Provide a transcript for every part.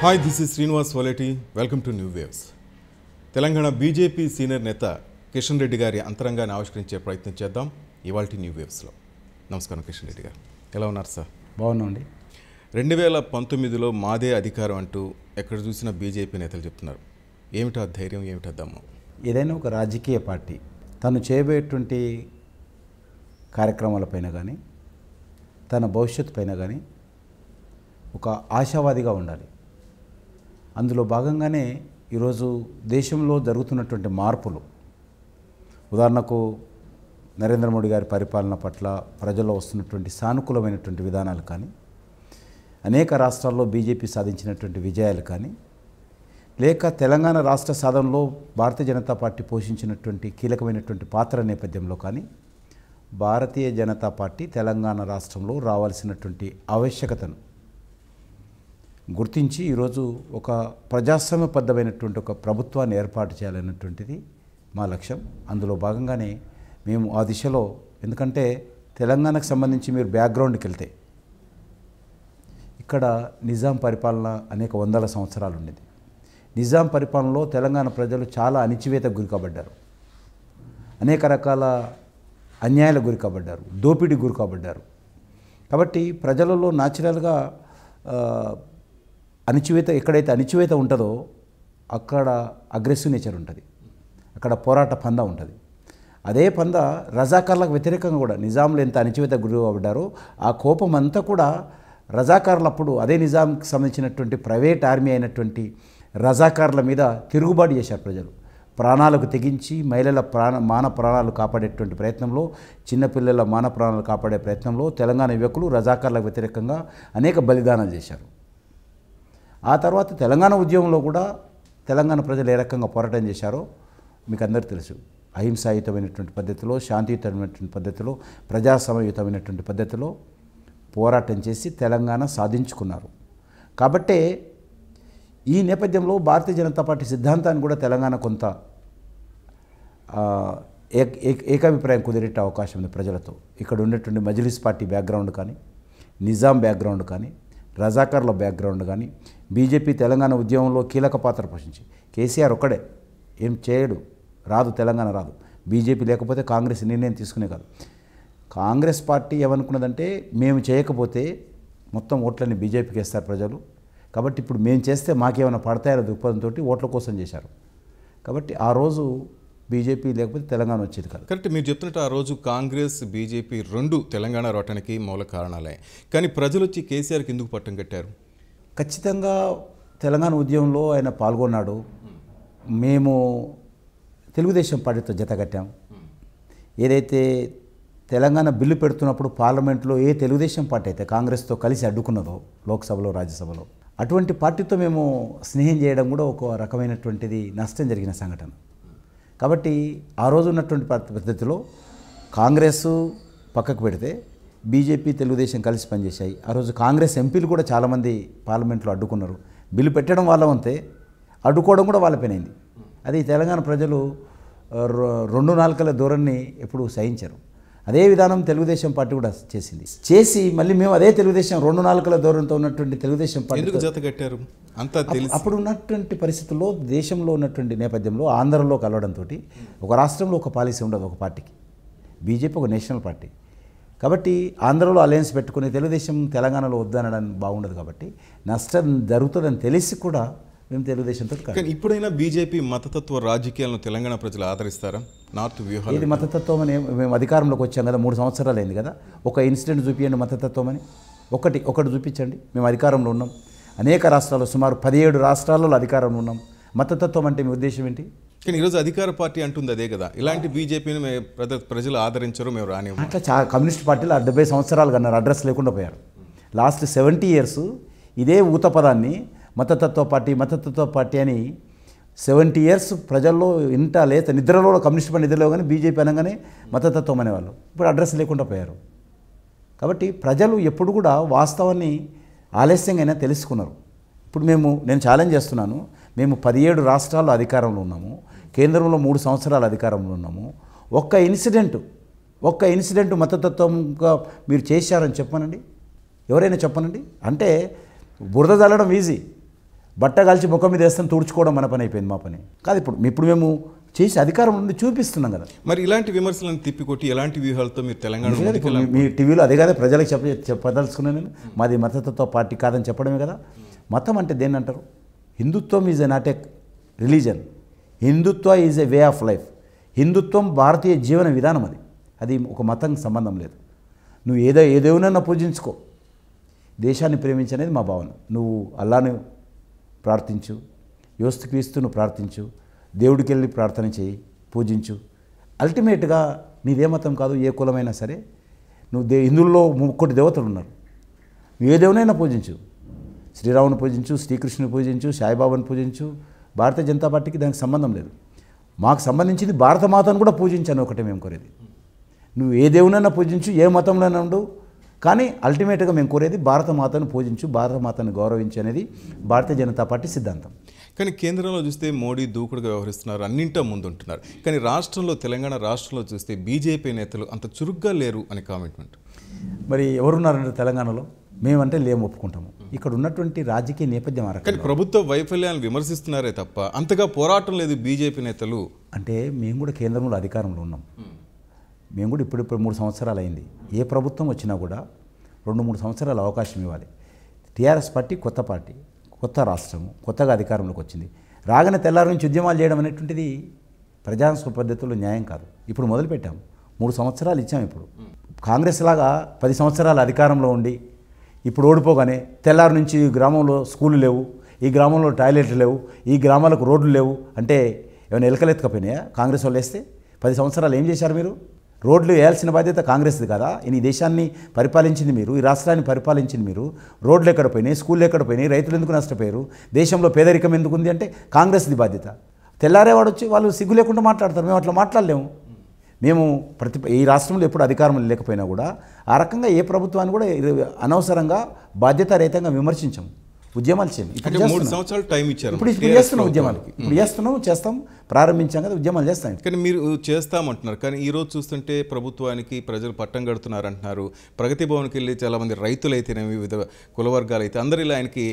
Hi this is Srinivas Valeti welcome to new waves. Telangana BJP senior నేత కిషన్ రెడ్డి గారి అంతరంగాన్ని ఆవిష్కరించే ప్రయత్నం చేద్దాం ఇవాల్టి న్యూ వేవ్స్లో. నమస్కారం కిషన్ రెడ్డి గారు, ఎలా ఉన్నారు సార్? బాగున్నాండి. 2019లో మాదే అధికారం అంటూ ఎక్కడ చూసినా బీజేపీ నేతలు చెప్తున్నారు. ఏమిటా ధైర్యం, ఏమిటా దమ్ము? ఏదైనా ఒక రాజకీయ పార్టీ తను చేయబోయేటువంటి కార్యక్రమాలపైన కానీ తన భవిష్యత్తు పైన కానీ ఒక ఆశావాదిగా ఉండాలి. అందులో భాగంగానే ఈరోజు దేశంలో జరుగుతున్నటువంటి మార్పులు, ఉదాహరణకు నరేంద్ర మోడీ గారి పరిపాలన పట్ల ప్రజల్లో వస్తున్నటువంటి సానుకూలమైనటువంటి విధానాలు కానీ, అనేక రాష్ట్రాల్లో బీజేపీ సాధించినటువంటి విజయాలు కానీ, లేక తెలంగాణ రాష్ట్ర సాధనలో భారతీయ జనతా పార్టీ పోషించినటువంటి కీలకమైనటువంటి పాత్ర నేపథ్యంలో కానీ, భారతీయ జనతా పార్టీ తెలంగాణ రాష్ట్రంలో రావాల్సినటువంటి ఆవశ్యకతను గుర్తించి ఈరోజు ఒక ప్రజాస్వామ్యబద్ధమైనటువంటి ఒక ప్రభుత్వాన్ని ఏర్పాటు చేయాలన్నటువంటిది మా లక్ష్యం. అందులో భాగంగానే మేము ఆ దిశలో, ఎందుకంటే తెలంగాణకు సంబంధించి మీరు బ్యాక్గ్రౌండ్కి వెళ్తే ఇక్కడ నిజాం పరిపాలన అనేక వందల సంవత్సరాలు ఉండేది. నిజాం పరిపాలనలో తెలంగాణ ప్రజలు చాలా అణిచివేతకు గురి కాబడ్డారు, అనేక రకాల అన్యాయాలకు గురి కాబడ్డారు, దోపిడీకి గురి కాబడ్డారు. కాబట్టి ప్రజలలో న్యాచురల్గా అణిచివేత, ఎక్కడైతే అణిచివేత ఉంటుందో అక్కడ అగ్రెసివ్ నేచర్ ఉంటుంది, అక్కడ పోరాట పంద ఉంటుంది. అదే పంద రజాకార్లకు వ్యతిరేకంగా కూడా నిజాంలో ఎంత అణిచివేత గురి కాబడ్డారో ఆ కోపం అంతా కూడా రజాకార్లప్పుడు అదే నిజాంకి సంబంధించినటువంటి ప్రైవేట్ ఆర్మీ అయినటువంటి రజాకార్ల మీద తిరుగుబాటు చేశారు ప్రజలు. ప్రాణాలకు తెగించి మహిళల మాన ప్రాణాలు కాపాడేటువంటి ప్రయత్నంలో, చిన్నపిల్లల మాన ప్రాణాలు కాపాడే ప్రయత్నంలో తెలంగాణ యువకులు రజాకార్లకు వ్యతిరేకంగా అనేక బలిదానాలు చేశారు. ఆ తర్వాత తెలంగాణ ఉద్యమంలో కూడా తెలంగాణ ప్రజలు ఏ రకంగా పోరాటం చేశారో మీకు అందరికీ తెలుసు. అహింసాయుతమైనటువంటి పద్ధతిలో, శాంతియుతమైనటువంటి పద్ధతిలో, ప్రజాస్వామ్యయుతమైనటువంటి పద్ధతిలో పోరాటం చేసి తెలంగాణ సాధించుకున్నారు. కాబట్టే ఈ నేపథ్యంలో భారతీయ జనతా పార్టీ సిద్ధాంతాన్ని కూడా తెలంగాణ కొంత ఏకాభిప్రాయం కుదిరేట అవకాశం ఉంది ప్రజలతో. ఇక్కడ ఉన్నటువంటి మజ్లిస్ పార్టీ బ్యాక్గ్రౌండ్ కానీ, నిజాం బ్యాక్గ్రౌండ్ కానీ, రజాకార్ల బ్యాక్గ్రౌండ్ కానీ, బీజేపీ తెలంగాణ ఉద్యమంలో కీలక పాత్ర పోషించి కేసీఆర్ ఒక్కడే ఏం చేయడు, రాదు, తెలంగాణ రాదు. బీజేపీ లేకపోతే కాంగ్రెస్ నిర్ణయం తీసుకునే కాదు. కాంగ్రెస్ పార్టీ ఏమనుకున్నదంటే మేము చేయకపోతే మొత్తం ఓట్లని బీజేపీకి వేస్తారు ప్రజలు, కాబట్టి ఇప్పుడు మేము చేస్తే మాకేమైనా పడతాయనే దృక్పథంతో ఓట్ల కోసం చేశారు. కాబట్టి ఆ రోజు బీజేపీ లేకపోతే తెలంగాణ వచ్చేది కాదు. కరెక్ట్, మీరు చెప్తున్నట్టు ఆ రోజు కాంగ్రెస్ బీజేపీ రెండు తెలంగాణ రావడానికి మూల కారణాలే. కానీ ప్రజలు వచ్చి కేసీఆర్కి ఎందుకు పట్టం కట్టారు? ఖచ్చితంగా తెలంగాణ ఉద్యమంలో ఆయన పాల్గొన్నాడు. మేము తెలుగుదేశం పార్టీతో జత కట్టాం. ఏదైతే తెలంగాణ బిల్లు పెడుతున్నప్పుడు పార్లమెంట్లో ఏ తెలుగుదేశం పార్టీ అయితే కాంగ్రెస్తో కలిసి అడ్డుకున్నదో లోక్సభలో, రాజ్యసభలో, అటువంటి పార్టీతో మేము స్నేహం చేయడం కూడా ఒక రకమైనటువంటిది నష్టం జరిగిన సంఘటన. కాబట్టి ఆ రోజు ఉన్నటువంటి పద్ధతిలో కాంగ్రెస్ పక్కకు పెడితే బీజేపీ, తెలుగుదేశం కలిసి పనిచేశాయి. ఆ రోజు కాంగ్రెస్ ఎంపీలు కూడా చాలామంది పార్లమెంట్లో అడ్డుకున్నారు. బిల్లు పెట్టడం వాళ్ళ వంతే, అడ్డుకోవడం కూడా వాళ్ళ పైనైంది. అది తెలంగాణ ప్రజలు రెండు నాలుకల ధోరణిని ఎప్పుడు సహించారు. అదే విధానం తెలుగుదేశం పార్టీ కూడా చేసి మళ్ళీ మేము అదే తెలుగుదేశం రెండు నాలుకల ధోరణితో ఉన్నటువంటి తెలుగుదేశం పార్టీ జత కట్టారు. అంతా తెలుసు. అప్పుడు ఉన్నటువంటి పరిస్థితుల్లో, దేశంలో ఉన్నటువంటి నేపథ్యంలో ఆంధ్రలో కలవడంతో ఒక రాష్ట్రంలో ఒక పాలసీ ఉండదు ఒక పార్టీకి. బీజేపీ ఒక నేషనల్ పార్టీ కాబట్టి ఆంధ్రలో అలయన్స్ పెట్టుకుని తెలుగుదేశం తెలంగాణలో వద్దనడానికి బాగుండదు. కాబట్టి నష్టం జరుగుతుందని తెలిసి కూడా మేము తెలుగుదేశంతో. కానీ ఇప్పుడైనా బీజేపీ మతతత్వ రాజకీయాలను తెలంగాణ ప్రజలు ఆదరిస్తారా? నార్త్ వ్యూహాలు ఇది మతతత్వం అని మేము అధికారంలోకి వచ్చాం కదా, 3 సంవత్సరాలు అయింది కదా. ఒక ఇన్సిడెంట్ చూపించండి మతతత్వం అని, ఒకటి చూపించండి. మేము అధికారంలో ఉన్నాం, అనేక రాష్ట్రాల్లో, సుమారు 17 రాష్ట్రాల్లో అధికారంలో ఉన్నాం. మతతత్వం అంటే మీ ఉద్దేశం ఏంటి? కానీ ఈరోజు అధికార పార్టీ అంటుంది అదే కదా, ఇలాంటి బీజేపీని ప్రజలు ఆదరించరు, మేము రాని. అట్లా కమ్యూనిస్ట్ పార్టీలు 70 సంవత్సరాలు కన్నారు, అడ్రస్ లేకుండా పోయారు. లాస్ట్ 70 years ఇదే ఊత పదాన్ని మతతత్వ పార్టీ అని 70 years ప్రజల్లో ఇంట లేత నిద్రలో, కమ్యూనిస్ట్ పార్టీ నిద్రలో కానీ బీజేపీ అనగానే మతతత్వం అనేవాళ్ళు. ఇప్పుడు అడ్రస్ లేకుండా పోయారు. కాబట్టి ప్రజలు ఎప్పుడు కూడా వాస్తవాన్ని ఆలస్యంగా అయినా తెలుసుకున్నారు. ఇప్పుడు నేను ఛాలెంజ్ చేస్తున్నాను, మేము 17 రాష్ట్రాల్లో అధికారంలో ఉన్నాము, కేంద్రంలో 3 సంవత్సరాలు అధికారంలో ఉన్నాము. ఒక్క ఇన్సిడెంట్ మతతత్వంగా మీరు చేశారని చెప్పనండి, ఎవరైనా చెప్పనండి. అంటే బురద చల్లడం ఈజీ, బట్ట కాల్చి ముఖం మీద వేస్తాం, తుడుచుకోవడం మన పని అయిపోయింది, మా పని కాదు. ఇప్పుడు మేము చేసి అధికారం నుండి చూపిస్తున్నాం కదా. మరి ఇలాంటి విమర్శలను తిప్పికొట్టి ఎలాంటి వ్యూహాలతో మీరు తెలంగాణ మీ టీవీలో అదే కదా ప్రజలకు చెప్పదలుచుకున్నాను నేను. మాది మతతత్వ పార్టీ కాదని చెప్పడమే కదా. మతం అంటే దేన్ని అంటారు? హిందుత్వం is not a religion, Hindutva is a way of life. హిందుత్వం భారతీయ జీవన విధానం. అది ఒక మతంకి సంబంధం లేదు. నువ్వు ఏ దేవునన్నా పూజించుకో, దేశాన్ని ప్రేమించనేది మా భావన. నువ్వు అల్లాను ప్రార్థించు, యేసుక్రీస్తును ప్రార్థించు, దేవుడికి వెళ్ళి ప్రార్థన చేయి, పూజించు. అల్టిమేట్గా నీదే మతం కాదు, ఏ కులమైనా సరే, నువ్వు హిందువుల్లో 3 దేవతలు ఉన్నారు, నువ్వు ఏ దేవునైనా పూజించు. శ్రీరాముని పూజించు, శ్రీకృష్ణుని పూజించు, సాయిబాబాను పూజించు. భారతీయ జనతా పార్టీకి దానికి సంబంధం లేదు. మాకు సంబంధించింది భారతమాతను కూడా పూజించాను ఒకటే మేము కోరేది. నువ్వు ఏ దేవునైనా పూజించు, ఏ మతంలోనైనా ఉండు, కానీ అల్టిమేట్గా మేము కోరేది భారతమాతను పూజించు, భారతమాతను గౌరవించు అనేది భారతీయ జనతా పార్టీ సిద్ధాంతం. కానీ కేంద్రంలో చూస్తే మోడీ దూకుడుగా వ్యవహరిస్తున్నారు, అన్నింటా ముందుంటున్నారు. కానీ రాష్ట్రంలో, తెలంగాణ రాష్ట్రంలో చూస్తే బీజేపీ నేతలు అంత చురుగ్గా లేరు అని కామెంట్. మరి ఎవరున్నారంటే తెలంగాణలో? మేమంటే లేము, ఒప్పుకుంటాము. ఇక్కడ ఉన్నటువంటి రాజకీయ నేపథ్యం కానీ ప్రభుత్వ వైఫల్యాలను విమర్శిస్తున్నారే తప్ప అంతగా పోరాటం లేదు బీజేపీ నేతలు. అంటే మేము కూడా కేంద్రంలో అధికారంలో ఉన్నాం. మేము కూడా ఇప్పుడు 3 సంవత్సరాలు అయింది. ఏ ప్రభుత్వం వచ్చినా కూడా 2-3 సంవత్సరాలు అవకాశం ఇవ్వాలి. టీఆర్ఎస్ పార్టీ కొత్త పార్టీ, కొత్త రాష్ట్రము, కొత్తగా అధికారంలోకి వచ్చింది. రాగానే తెల్లారి నుంచి ఉద్యమాలు చేయడం అనేటువంటిది ప్రజాస్వామ్య పద్ధతుల్లో న్యాయం కాదు. ఇప్పుడు మొదలుపెట్టాము, 3 సంవత్సరాలు ఇచ్చాము. ఇప్పుడు కాంగ్రెస్ లాగా 10 సంవత్సరాలు అధికారంలో ఉండి ఇప్పుడు ఓడిపోగానే తెల్లారి నుంచి ఈ గ్రామంలో స్కూళ్ళు లేవు, ఈ గ్రామంలో టాయిలెట్లు లేవు, ఈ గ్రామాలకు రోడ్లు లేవు అంటే ఏమైనా ఎలకలెత్తకపోయినాయా? కాంగ్రెస్ వాళ్ళు వేస్తే 10 సంవత్సరాలు ఏం చేశారు మీరు? రోడ్లు వేయాల్సిన బాధ్యత కాంగ్రెస్ది కదా. ఈ దేశాన్ని పరిపాలించింది మీరు, ఈ రాష్ట్రాన్ని పరిపాలించింది మీరు. రోడ్లు ఎక్కడ పోయినాయి, స్కూళ్ళు ఎక్కడ పోయినాయి, రైతులు ఎందుకు నష్టపోయారు, దేశంలో పేదరికం ఎందుకు ఉంది అంటే కాంగ్రెస్ది బాధ్యత. తెల్లారేవాడు వచ్చి వాళ్ళు సిగ్గు లేకుండా మాట్లాడతారు. మేము అట్లా మాట్లాడలేము. మేము ఈ రాష్ట్రంలో ఎప్పుడు అధికారం లేకపోయినా కూడా ఆ రకంగా ఏ ప్రభుత్వాన్ని కూడా అనవసరంగా బాధ్యతారహితంగా విమర్శించాము, ఉద్యమాలు చేయము. ఇప్పుడు 3 సంవత్సరాలు టైం ఇచ్చారు. ఇప్పుడు చేస్తున్నాం ఉద్యమాలకి, ఇప్పుడు చేస్తున్నాం, చేస్తాం, ప్రారంభించాం కదా, ఉద్యమాలు చేస్తాం. కానీ మీరు చేస్తామంటున్నారు, కానీ ఈరోజు చూస్తుంటే ప్రభుత్వానికి ప్రజలు పట్టం కడుతున్నారు అంటున్నారు. ప్రగతి భవన్కి వెళ్ళి చాలామంది రైతులు అయితేనేమి, వివిధ కుల వర్గాలు అయితే అందరూ ఇలా ఆయనకి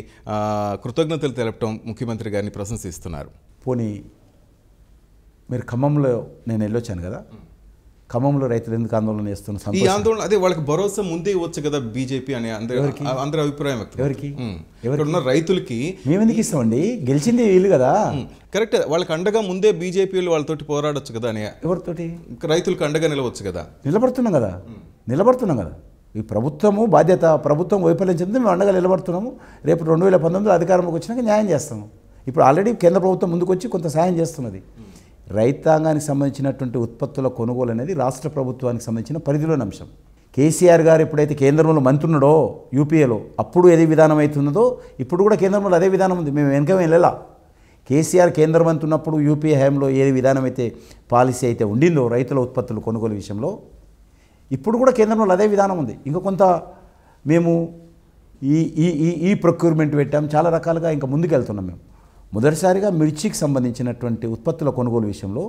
కృతజ్ఞతలు తెలపడం, ముఖ్యమంత్రి గారిని ప్రశంసిస్తున్నారు. పోనీ మీరు ఖమ్మంలో నేను వెళ్ళొచ్చాను కదా, ఖమ్మంలో రైతులు ఎందుకు ఆందోళన చేస్తున్నారు? ఈ ఆందోళన అదే వాళ్ళకి భరోసా ముందే ఇవ్వచ్చు కదా బీజేపీ అని అందరి అభిప్రాయం. ఎవరికి ఎవరున్న రైతులకి మేము ఎందుకు ఇస్తామండి? గెలిచింది వీళ్ళు కదా. కరెక్ట్, వాళ్ళకి అండగా ముందే బీజేపీ వాళ్ళతోటి పోరాడొచ్చు కదా అని. ఎవరితోటి? రైతులకు అండగా నిలవచ్చు కదా. నిలబడుతున్నాం కదా. ఈ ప్రభుత్వము బాధ్యత, ప్రభుత్వం వైఫల్యం చెందితే మేము అండగా నిలబడుతున్నాము. రేపు 2019 అధికారంలోకి వచ్చినాక న్యాయం చేస్తాము. ఇప్పుడు ఆల్రెడీ కేంద్ర ప్రభుత్వం ముందుకు వచ్చి కొంత సహాయం చేస్తున్నది. రైతాంగానికి సంబంధించినటువంటి ఉత్పత్తుల కొనుగోలు అనేది రాష్ట్ర ప్రభుత్వానికి సంబంధించిన పరిధిలోని అంశం. కేసీఆర్ గారు ఎప్పుడైతే కేంద్రంలో మంత్రి ఉన్నాడో యూపీఏలో, అప్పుడు ఏదే విధానం అవుతున్నదో ఇప్పుడు కూడా కేంద్రంలో అదే విధానం ఉంది. మేము వెనక వెళ్ళాలా. కేసీఆర్ కేంద్ర మంత్రి ఉన్నప్పుడు యూపీఏ హయాంలో ఏ విధానం అయితే పాలసీ అయితే ఉండిందో రైతుల ఉత్పత్తుల కొనుగోలు విషయంలో, ఇప్పుడు కూడా కేంద్రంలో అదే విధానం ఉంది. ఇంకా కొంత మేము ఈ ప్రొక్యూర్మెంట్ పెట్టాం, చాలా రకాలుగా ఇంకా ముందుకు వెళ్తున్నాం. మేము మొదటిసారిగా మిర్చికి సంబంధించినటువంటి ఉత్పత్తుల కొనుగోలు విషయంలో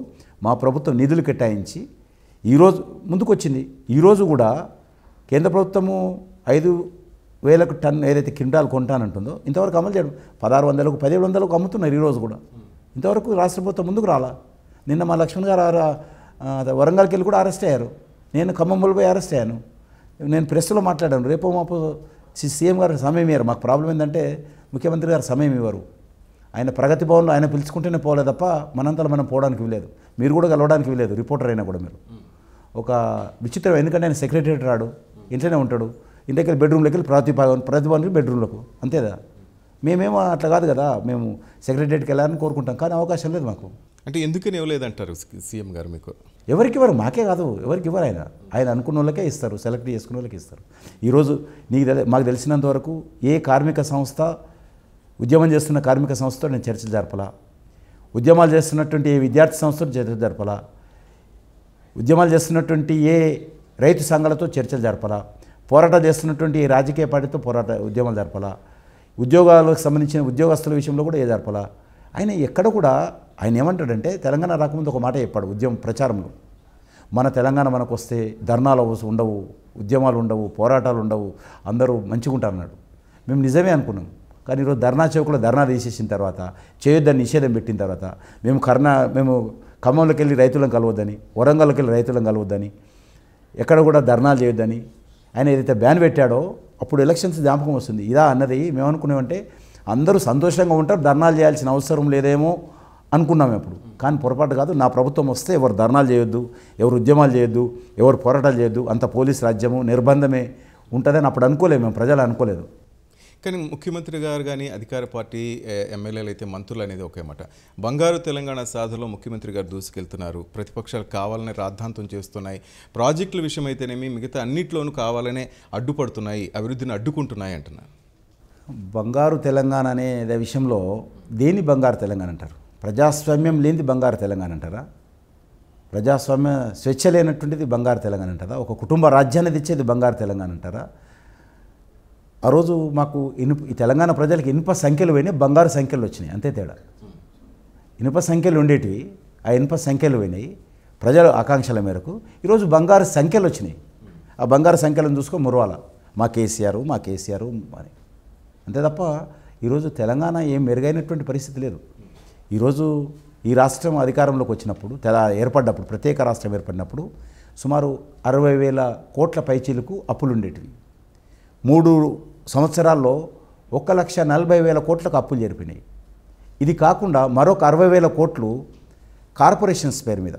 మా ప్రభుత్వం నిధులు కేటాయించి ఈరోజు ముందుకొచ్చింది. ఈరోజు కూడా కేంద్ర ప్రభుత్వము 5,000 టన్ ఏదైతే క్వింటాల్ కొంటానంటుందో ఇంతవరకు అమలు చేయడం. 1,600కు 1,700కు అమ్ముతున్నారు ఈరోజు కూడా. ఇంతవరకు రాష్ట్ర ప్రభుత్వం ముందుకు రాలా. నిన్న మా లక్ష్మణ్ గారు వరంగల్కి వెళ్ళి కూడా అరెస్ట్ అయ్యారు. నేను ఖమ్మంలో పోయి అరెస్ట్ అయ్యాను. నేను ప్రెస్లో మాట్లాడాను. రేపో మాపు సీఎం గారు సమయం ఇవ్వరు. మాకు ప్రాబ్లం ఏంటంటే ముఖ్యమంత్రి గారు సమయం ఇవ్వరు. ఆయన ప్రగతి భవన్లో ఆయన పిలుచుకుంటేనే పోలే తప్ప మనంతలో మనం పోవడానికి వీలేదు. మీరు కూడా కలవడానికి వీలేదు, రిపోర్టర్ అయినా కూడా. మీరు ఒక విచిత్రం, ఎందుకంటే ఆయన సెక్రటరీ రాడు, ఇంట్లోనే ఉంటాడు. ఇంటికి వెళ్ళి బెడ్రూమ్లోకి వెళ్ళి ప్రతి భవన్కి బెడ్రూమ్లకు, అంతేదా. మేమేమో అట్లా కాదు కదా. మేము సెక్రటరీకి వెళ్ళాలని కోరుకుంటాం, కానీ అవకాశం లేదు మాకు. అంటే ఎందుకని ఇవ్వలేదంటారు సీఎం గారు? మీకు ఎవరికి ఇవ్వరు, మాకే కాదు, ఎవరికి ఇవ్వరు. ఆయన అనుకున్న వాళ్ళకే ఇస్తారు, సెలెక్ట్ చేసుకున్న వాళ్ళకి ఇస్తారు. ఈరోజు మాకు తెలిసినంత వరకు ఏ కార్మిక సంస్థ, ఉద్యమం చేస్తున్న కార్మిక సంస్థతో నేను చర్చలు జరపలా. ఉద్యమాలు చేస్తున్నటువంటి ఏ విద్యార్థి సంస్థతో చర్చలు జరపలా. ఉద్యమాలు చేస్తున్నటువంటి ఏ రైతు సంఘాలతో చర్చలు జరపలా. పోరాటం చేస్తున్నటువంటి ఏ రాజకీయ పార్టీతో ఉద్యమాలు జరపలా. ఉద్యోగాలకు సంబంధించిన ఉద్యోగస్తుల విషయంలో కూడా జరపలా. ఆయన ఎక్కడ కూడా ఆయన ఏమంటాడంటే, తెలంగాణ రాకముందు ఒక మాట చెప్పాడు ఉద్యమం ప్రచారంలో, మన తెలంగాణ మనకు వస్తే ధర్నాలు ఉండవు, ఉద్యమాలు ఉండవు, పోరాటాలు ఉండవు, అందరూ మంచిగా ఉంటారు అన్నాడు. మేము నిజమే అనుకున్నాం. కానీ ఈరోజు ధర్నా చౌక్లో ధర్నా తీసేసిన తర్వాత, చేయొద్దని నిషేధం పెట్టిన తర్వాత, మేము ఖమ్మంలోకి వెళ్ళి రైతులను కలవద్దని, వరంగల్కి వెళ్ళి రైతులను కలవద్దని, ఎక్కడ కూడా ధర్నాలు చేయొద్దని ఆయన ఏదైతే బ్యాన్ పెట్టాడో అప్పుడు ఎలక్షన్స్ జ్ఞాపకం వస్తుంది. ఇదా అన్నది మేము అనుకున్నామంటే అందరూ సంతోషంగా ఉంటారు, ధర్నాలు చేయాల్సిన అవసరం లేదేమో అనుకున్నాం అప్పుడు. కానీ పొరపాటు కాదు. నా ప్రభుత్వం వస్తే ఎవరు ధర్నాలు చేయొద్దు, ఎవరు ఉద్యమాలు చేయొద్దు, ఎవరు పోరాటాలు చేయొద్దు, అంత పోలీస్ రాజ్యము నిర్బంధమే ఉంటుందని అప్పుడు అనుకోలేము, మేము ప్రజలు అనుకోలేదు. కానీ ముఖ్యమంత్రి గారు కానీ అధికార పార్టీ ఎమ్మెల్యేలు అయితే మంత్రులు అనేది ఒకే మాట. బంగారు తెలంగాణ సాధనలో ముఖ్యమంత్రి గారు దూసుకెళ్తున్నారు, ప్రతిపక్షాలు కావాలనే రాద్ధాంతం చేస్తున్నాయి, ప్రాజెక్టుల విషయం అయితేనేమి మిగతా అన్నింటిలోనూ కావాలనే అడ్డుపడుతున్నాయి, అభివృద్ధిని అడ్డుకుంటున్నాయి అంటున్నారు. బంగారు తెలంగాణ అనే విషయంలో దేని బంగారు తెలంగాణ అంటారు? ప్రజాస్వామ్యం లేనిది బంగారు తెలంగాణ అంటారా? ప్రజాస్వామ్య స్వేచ్ఛ లేనటువంటిది బంగారు తెలంగాణ అంటారా? ఒక కుటుంబ రాజ్యాన్ని తెచ్చేది బంగారు తెలంగాణ అంటారా? ఆ రోజు మాకు ఈ తెలంగాణ ప్రజలకు ఇనుప సంఖ్యలు పోయినాయి, బంగారు సంఖ్యలు వచ్చినాయి, అంతే తేడా. ఇనుప సంఖ్యలు ఉండేటివి, ఆ ఇనుప సంఖ్యలు పోయినాయి ప్రజల ఆకాంక్షల మేరకు. ఈరోజు బంగారు సంఖ్యలు వచ్చినాయి, ఆ బంగారు సంఖ్యలను చూసుకొని మురవాల మా కేసీఆర్ అని, అంతే తప్ప ఈరోజు తెలంగాణ ఏం మెరుగైనటువంటి పరిస్థితి లేదు. ఈరోజు ఈ రాష్ట్రం అధికారంలోకి వచ్చినప్పుడు, ఏర్పడ్డప్పుడు, ప్రత్యేక రాష్ట్రం ఏర్పడినప్పుడు సుమారు 60,000 కోట్ల పైచీలకు అప్పులు ఉండేటివి. 3 సంవత్సరాల్లో 1,40,000 కోట్లకు అప్పులు జరిపినాయి. ఇది కాకుండా మరొక 60,000 కోట్లు కార్పొరేషన్స్ పేరు మీద,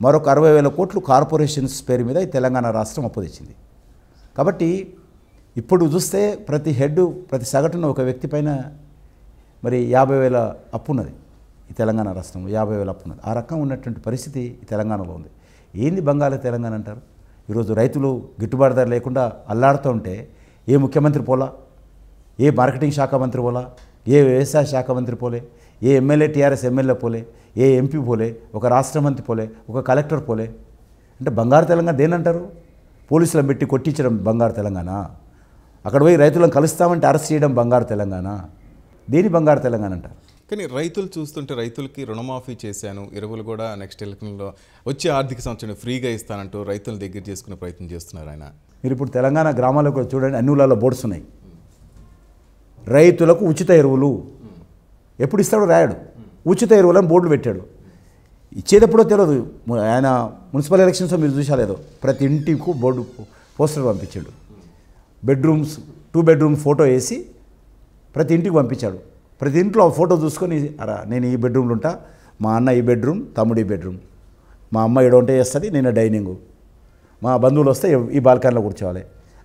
మరొక 60,000 కోట్లు కార్పొరేషన్స్ పేరు మీద ఈ తెలంగాణ రాష్ట్రం అప్పు తెచ్చింది. కాబట్టి ఇప్పుడు చూస్తే ప్రతి సగటున ఒక వ్యక్తి పైన మరి 50,000 అప్పు ఉన్నది. ఈ తెలంగాణ రాష్ట్రంలో 50,000 అప్పు ఉన్నది. ఆ రకం ఉన్నటువంటి పరిస్థితి ఈ తెలంగాణలో ఉంది. ఏంది బంగాళ తెలంగాణ అంటారు? ఈరోజు రైతులు గిట్టుబాటు ధర లేకుండా అల్లాడుతూ ఉంటే ఏ ముఖ్యమంత్రి పోలా, ఏ మార్కెటింగ్ శాఖ మంత్రి పోలా, ఏ వ్యవసాయ శాఖ మంత్రి పోలే, ఏ ఎమ్మెల్యే టీఆర్ఎస్ ఎమ్మెల్యే పోలే, ఏ ఎంపీ పోలే, ఒక రాష్ట్ర మంత్రి పోలే, ఒక కలెక్టర్ పోలే. అంటే బంగారు తెలంగాణ దేనంటారు? పోలీసులను పెట్టి కొట్టించడం బంగారు తెలంగాణ? అక్కడ పోయి రైతులను కలుస్తామంటే అరెస్ట్ చేయడం బంగారు తెలంగాణ? దేని బంగారు తెలంగాణ అంటారు? కానీ రైతులు చూస్తుంటే రైతులకి రుణమాఫీ చేశాను, ఎరువులు కూడా నెక్స్ట్ ఎలక్షన్లో వచ్చే ఆర్థిక సంవత్సరం ఫ్రీగా ఇస్తానంటూ రైతుల దగ్గర చేసుకునే ప్రయత్నం చేస్తున్నారు ఆయన. మీరు ఇప్పుడు తెలంగాణ గ్రామాల్లో కూడా చూడండి, అన్ని ఊళ్ళలో బోర్డ్స్ ఉన్నాయి, రైతులకు ఉచిత ఎరువులు. ఎప్పుడు ఇస్తాడో రాయాడు, ఉచిత ఎరువులను బోర్డులు పెట్టాడు. ఇచ్చేటప్పుడో తెలియదు. ఆయన మున్సిపల్ ఎలక్షన్స్లో మీరు చూసాలేదో ప్రతి ఇంటికి బోర్డు పోస్టర్ పంపించాడు. 2 బెడ్రూమ్ ఫోటో వేసి ప్రతి ఇంటికి పంపించాడు. ప్రతి ఇంట్లో ఆ ఫోటో చూసుకొని, నేను ఈ బెడ్రూమ్లో ఉంటా, మా అన్న ఈ బెడ్రూమ్, తమ్ముడు ఈ బెడ్రూమ్, మా అమ్మ ఈడ వంట చేస్తుంది, నేను డైనింగు, మా బంధువులు వస్తే ఈ బాల్కనీలో కూర్చోవాలి.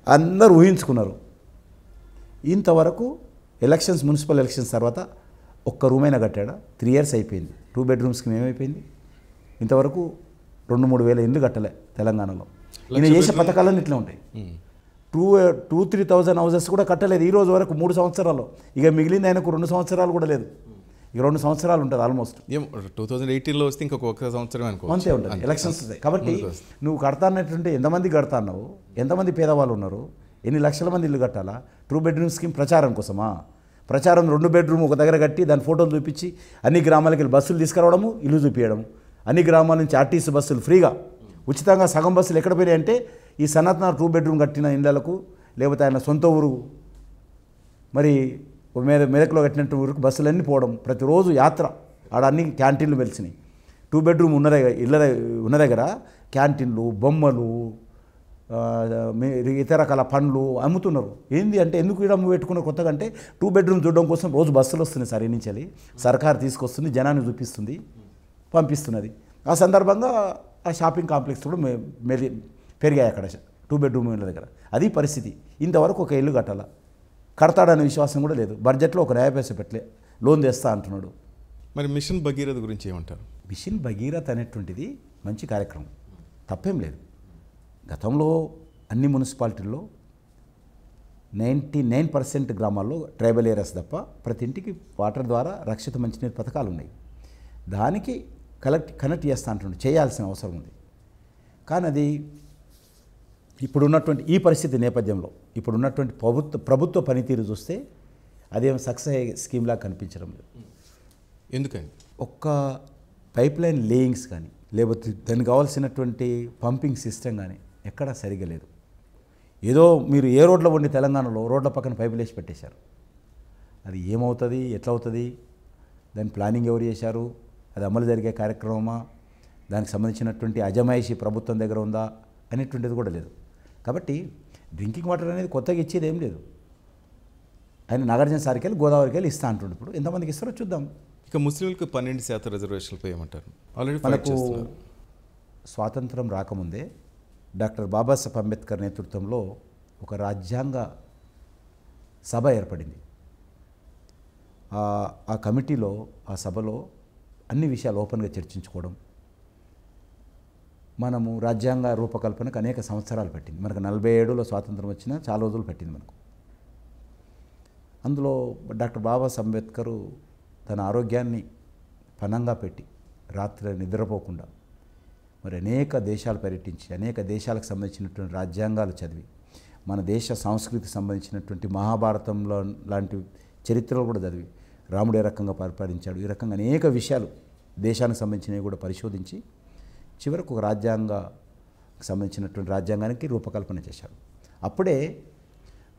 అందరూ ఊహించుకున్నారు. ఇంతవరకు మున్సిపల్ ఎలక్షన్స్ తర్వాత ఒక్క రూమ్ అయినా కట్టాడా? 3 years అయిపోయింది. 2 bedrooms ఏమైపోయింది? ఇంతవరకు 2-3 వేల ఇల్లు కట్టలే తెలంగాణలో. ఈయన చేసే పథకాలన్నీ ఇట్లా ఉంటాయి. 2,000-3,000 హౌసెస్ కూడా కట్టలేదు ఈ రోజు వరకు 3 సంవత్సరాల్లో. ఇక మిగిలింది ఆయనకు 2 సంవత్సరాలు కూడా లేదు. ఇక 2 సంవత్సరాలు ఉంటుంది ఆల్మోస్ట్. 2018లో వస్తే ఇంకొక సంవత్సరం అనుకో అంతే ఉంటుంది, ఎలక్షన్స్ వస్తాయి. కాబట్టి నువ్వు కడతా అన్నట్టుంటే ఎంతమంది కడతా అన్నావు? ఎంతమంది పేదవాళ్ళు ఉన్నారు? ఎన్ని లక్షల మంది ఇల్లు కట్టాలా? 2 bedroom స్కీమ్ ప్రచారం కోసమా? ప్రచారం 2 bedroom ఒక దగ్గర కట్టి దాని ఫోటోలు చూపించి అన్ని గ్రామాలకి వెళ్ళి బస్సులు తీసుకురావడము, ఇల్లు చూపించడము. అన్ని గ్రామాల నుంచి ఆర్టీసీ బస్సులు ఫ్రీగా ఉచితంగా సగం బస్సులు ఎక్కడ పోయినాయి అంటే ఈ సనత్న 2 bedroom కట్టిన ఇళ్లకు, లేకపోతే ఆయన సొంత ఊరు మరి మెదక్లో కట్టినట్టు ఊరికి బస్సులన్నీ పోవడం, ప్రతిరోజు యాత్ర. ఆడ అన్ని క్యాంటీన్లు వెలిసినాయి. 2 bedroom ఉన్న దగ్గర క్యాంటీన్లు, బొమ్మలు, ఇతర రకాల పండ్లు అమ్ముతున్నారు. ఏంది అంటే ఎందుకు ఇక్కడ పెట్టుకున్న కొత్తగా అంటే 2 bedroom చూడడం కోసం రోజు బస్సులు వస్తున్నాయి సార్. నుంచి సర్కారు తీసుకొస్తుంది, జనాన్ని చూపిస్తుంది, పంపిస్తున్నది. ఆ సందర్భంగా ఆ షాపింగ్ కాంప్లెక్స్ కూడా పెరిగాయి అక్కడ 2 bedroom ఇళ్ళ దగ్గర. అది పరిస్థితి. ఇంతవరకు ఒక ఇల్లు కడతాడనే విశ్వాసం కూడా లేదు. బడ్జెట్లో ఒక న్యాయపైస పెట్టలే, లోన్ తెస్తా అంటున్నాడు. మరి మిషన్ భగీరథ గురించి ఏమంటారు? మిషన్ భగీరథ అనేటువంటిది మంచి కార్యక్రమం, తప్పేం లేదు. గతంలో అన్ని మున్సిపాలిటీల్లో 99% గ్రామాల్లో ట్రైబల్ ఏరియాస్ తప్ప ప్రతి ఇంటికి వాటర్ ద్వారా రక్షిత మంచినీరు పథకాలు ఉన్నాయి. దానికి కనెక్ట్ చేస్తా అంటుండే, చేయాల్సిన అవసరం ఉంది. కానీ అది ఇప్పుడున్నటువంటి ఈ పరిస్థితి నేపథ్యంలో ఇప్పుడున్నటువంటి ప్రభుత్వ పనితీరు చూస్తే అదేం సక్సెస్ స్కీమ్లా కనిపించడం లేదు. ఎందుకని? ఒక్క పైప్ లైన్ లేయింగ్స్ కానీ, లేకపోతే దానికి కావాల్సినటువంటి పంపింగ్ సిస్టమ్ కానీ ఎక్కడా సరిగా లేదు. ఏదో మీరు ఏ రోడ్లో ఉండి తెలంగాణలో రోడ్ల పక్కన పైపులు వేసి పెట్టేశారు. అది ఏమవుతుంది, ఎట్లా అవుతుంది, దాని ప్లానింగ్ ఎవరు చేశారు, అది అమలు జరిగే కార్యక్రమమా, దానికి సంబంధించినటువంటి అజమాయిషి ప్రభుత్వం దగ్గర ఉందా అనేటువంటిది కూడా లేదు. కాబట్టి డ్రింకింగ్ వాటర్ అనేది కొత్తగా ఇచ్చేది ఏం లేదు. ఆయన నాగార్జున సార్కి వెళ్ళి గోదావరికి వెళ్ళి ఇస్తా అంటుండే. ఇప్పుడు ఎంతమందికి ఇస్తారో చూద్దాం. ఇక ముస్లింలకు 12% రిజర్వేషన్లపై ఏమంటారు? ఆల్రెడీ ఫైట్ మనకు చేస్తున్నారు. స్వాతంత్రం రాకముందే డాక్టర్ బాబాసాహెబ్ అంబేద్కర్ నేతృత్వంలో ఒక రాజ్యాంగ సభ ఏర్పడింది. ఆ కమిటీలో, ఆ సభలో అన్ని విషయాలు ఓపెన్గా చర్చించుకోవడం, మనము రాజ్యాంగ రూపకల్పనకు అనేక సంవత్సరాలు పట్టింది. మనకు 47లో స్వాతంత్రం వచ్చినా చాలా రోజులు పట్టింది మనకు. అందులో డాక్టర్ బాబాసాహెబ్ అంబేద్కర్ తన ఆరోగ్యాన్ని పణంగా పెట్టి రాత్రి నిద్రపోకుండా మరి అనేక దేశాలు పర్యటించి అనేక దేశాలకు సంబంధించినటువంటి రాజ్యాంగాలు చదివి మన దేశ సంస్కృతికి సంబంధించినటువంటి మహాభారతంలో లాంటి చరిత్రలు కూడా చదివి రాముడు ఏ రకంగా పరిపాలించాడు, ఈ రకంగా అనేక విషయాలు దేశానికి సంబంధించినవి కూడా పరిశోధించి చివరకు ఒక రాజ్యాంగానికి సంబంధించినటువంటి రాజ్యాంగానికి రూపకల్పన చేశాడు. అప్పుడే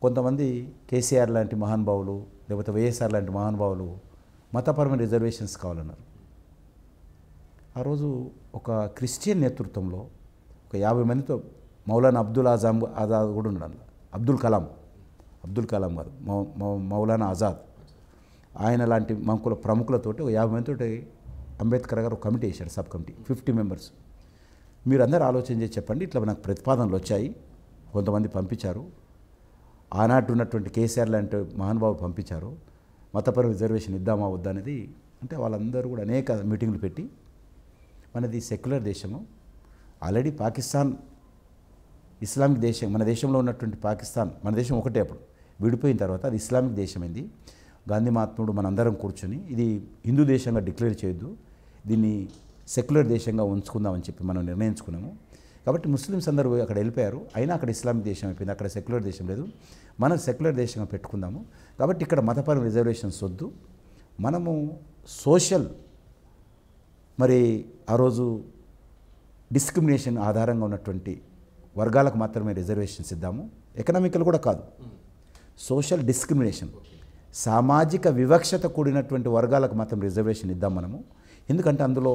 కొంతమంది కేసీఆర్ లాంటి మహానుభావులు లేకపోతే వైఎస్ఆర్ లాంటి మహానుభావులు మతపరమైన రిజర్వేషన్స్ కావాలన్నారు. ఆ రోజు ఒక క్రిస్టియన్ నేతృత్వంలో ఒక 50 మందితో మౌలానా ఆజాద్ కూడా ఉన్నాడు. అబ్దుల్ కలాం కాదు, మౌలానా ఆజాద్, ఆయన లాంటి ప్రముఖులతోటి ఒక 50 మందితోటి అంబేద్కర్ గారు ఒక కమిటీ వేశాడు, సబ్ కమిటీ, 50 మెంబర్స్. మీరు అందరూ ఆలోచన చేసి చెప్పండి, ఇట్లా నాకు ప్రతిపాదనలు వచ్చాయి, కొంతమంది పంపించారు, ఆనాటి ఉన్నటువంటి కేసీఆర్ లాంటి మహానుభావులు పంపించారు, మతపర రిజర్వేషన్ ఇద్దామా వద్దా అనేది. అంటే వాళ్ళందరూ కూడా అనేక మీటింగ్లు పెట్టి, మనది సెక్యులర్ దేశము, ఆల్రెడీ పాకిస్తాన్ ఇస్లామిక్ దేశం, మన దేశంలో ఉన్నటువంటి పాకిస్తాన్, మన దేశం ఒకటే అప్పుడు, విడిపోయిన తర్వాత అది ఇస్లామిక్ దేశమైంది. గాంధీ మహాత్ముడు మనందరం కూర్చొని ఇది హిందూ దేశంగా డిక్లేర్ చేయొద్దు, దీన్ని సెక్యులర్ దేశంగా ఉంచుకుందామని చెప్పి మనం నిర్ణయించుకున్నాము. కాబట్టి ముస్లిమ్స్ అందరూ అక్కడ వెళ్ళిపోయారు, అయినా అక్కడ ఇస్లామిక్ దేశం అయిపోయింది, అక్కడ సెక్యులర్ దేశం లేదు, మనం సెక్యులర్ దేశంగా పెట్టుకుందాము. కాబట్టి ఇక్కడ మతపర రిజర్వేషన్స్ వద్దు, మనము సోషల్, మరి ఆ రోజు డిస్క్రిమినేషన్ ఆధారంగా ఉన్నటువంటి వర్గాలకు మాత్రమే రిజర్వేషన్స్ ఇద్దాము, ఎకనామికల్ కూడా కాదు, సోషల్ డిస్క్రిమినేషన్, సామాజిక వివక్షత కూడినటువంటి వర్గాలకు మాత్రం రిజర్వేషన్ ఇద్దాం మనము. ఎందుకంటే అందులో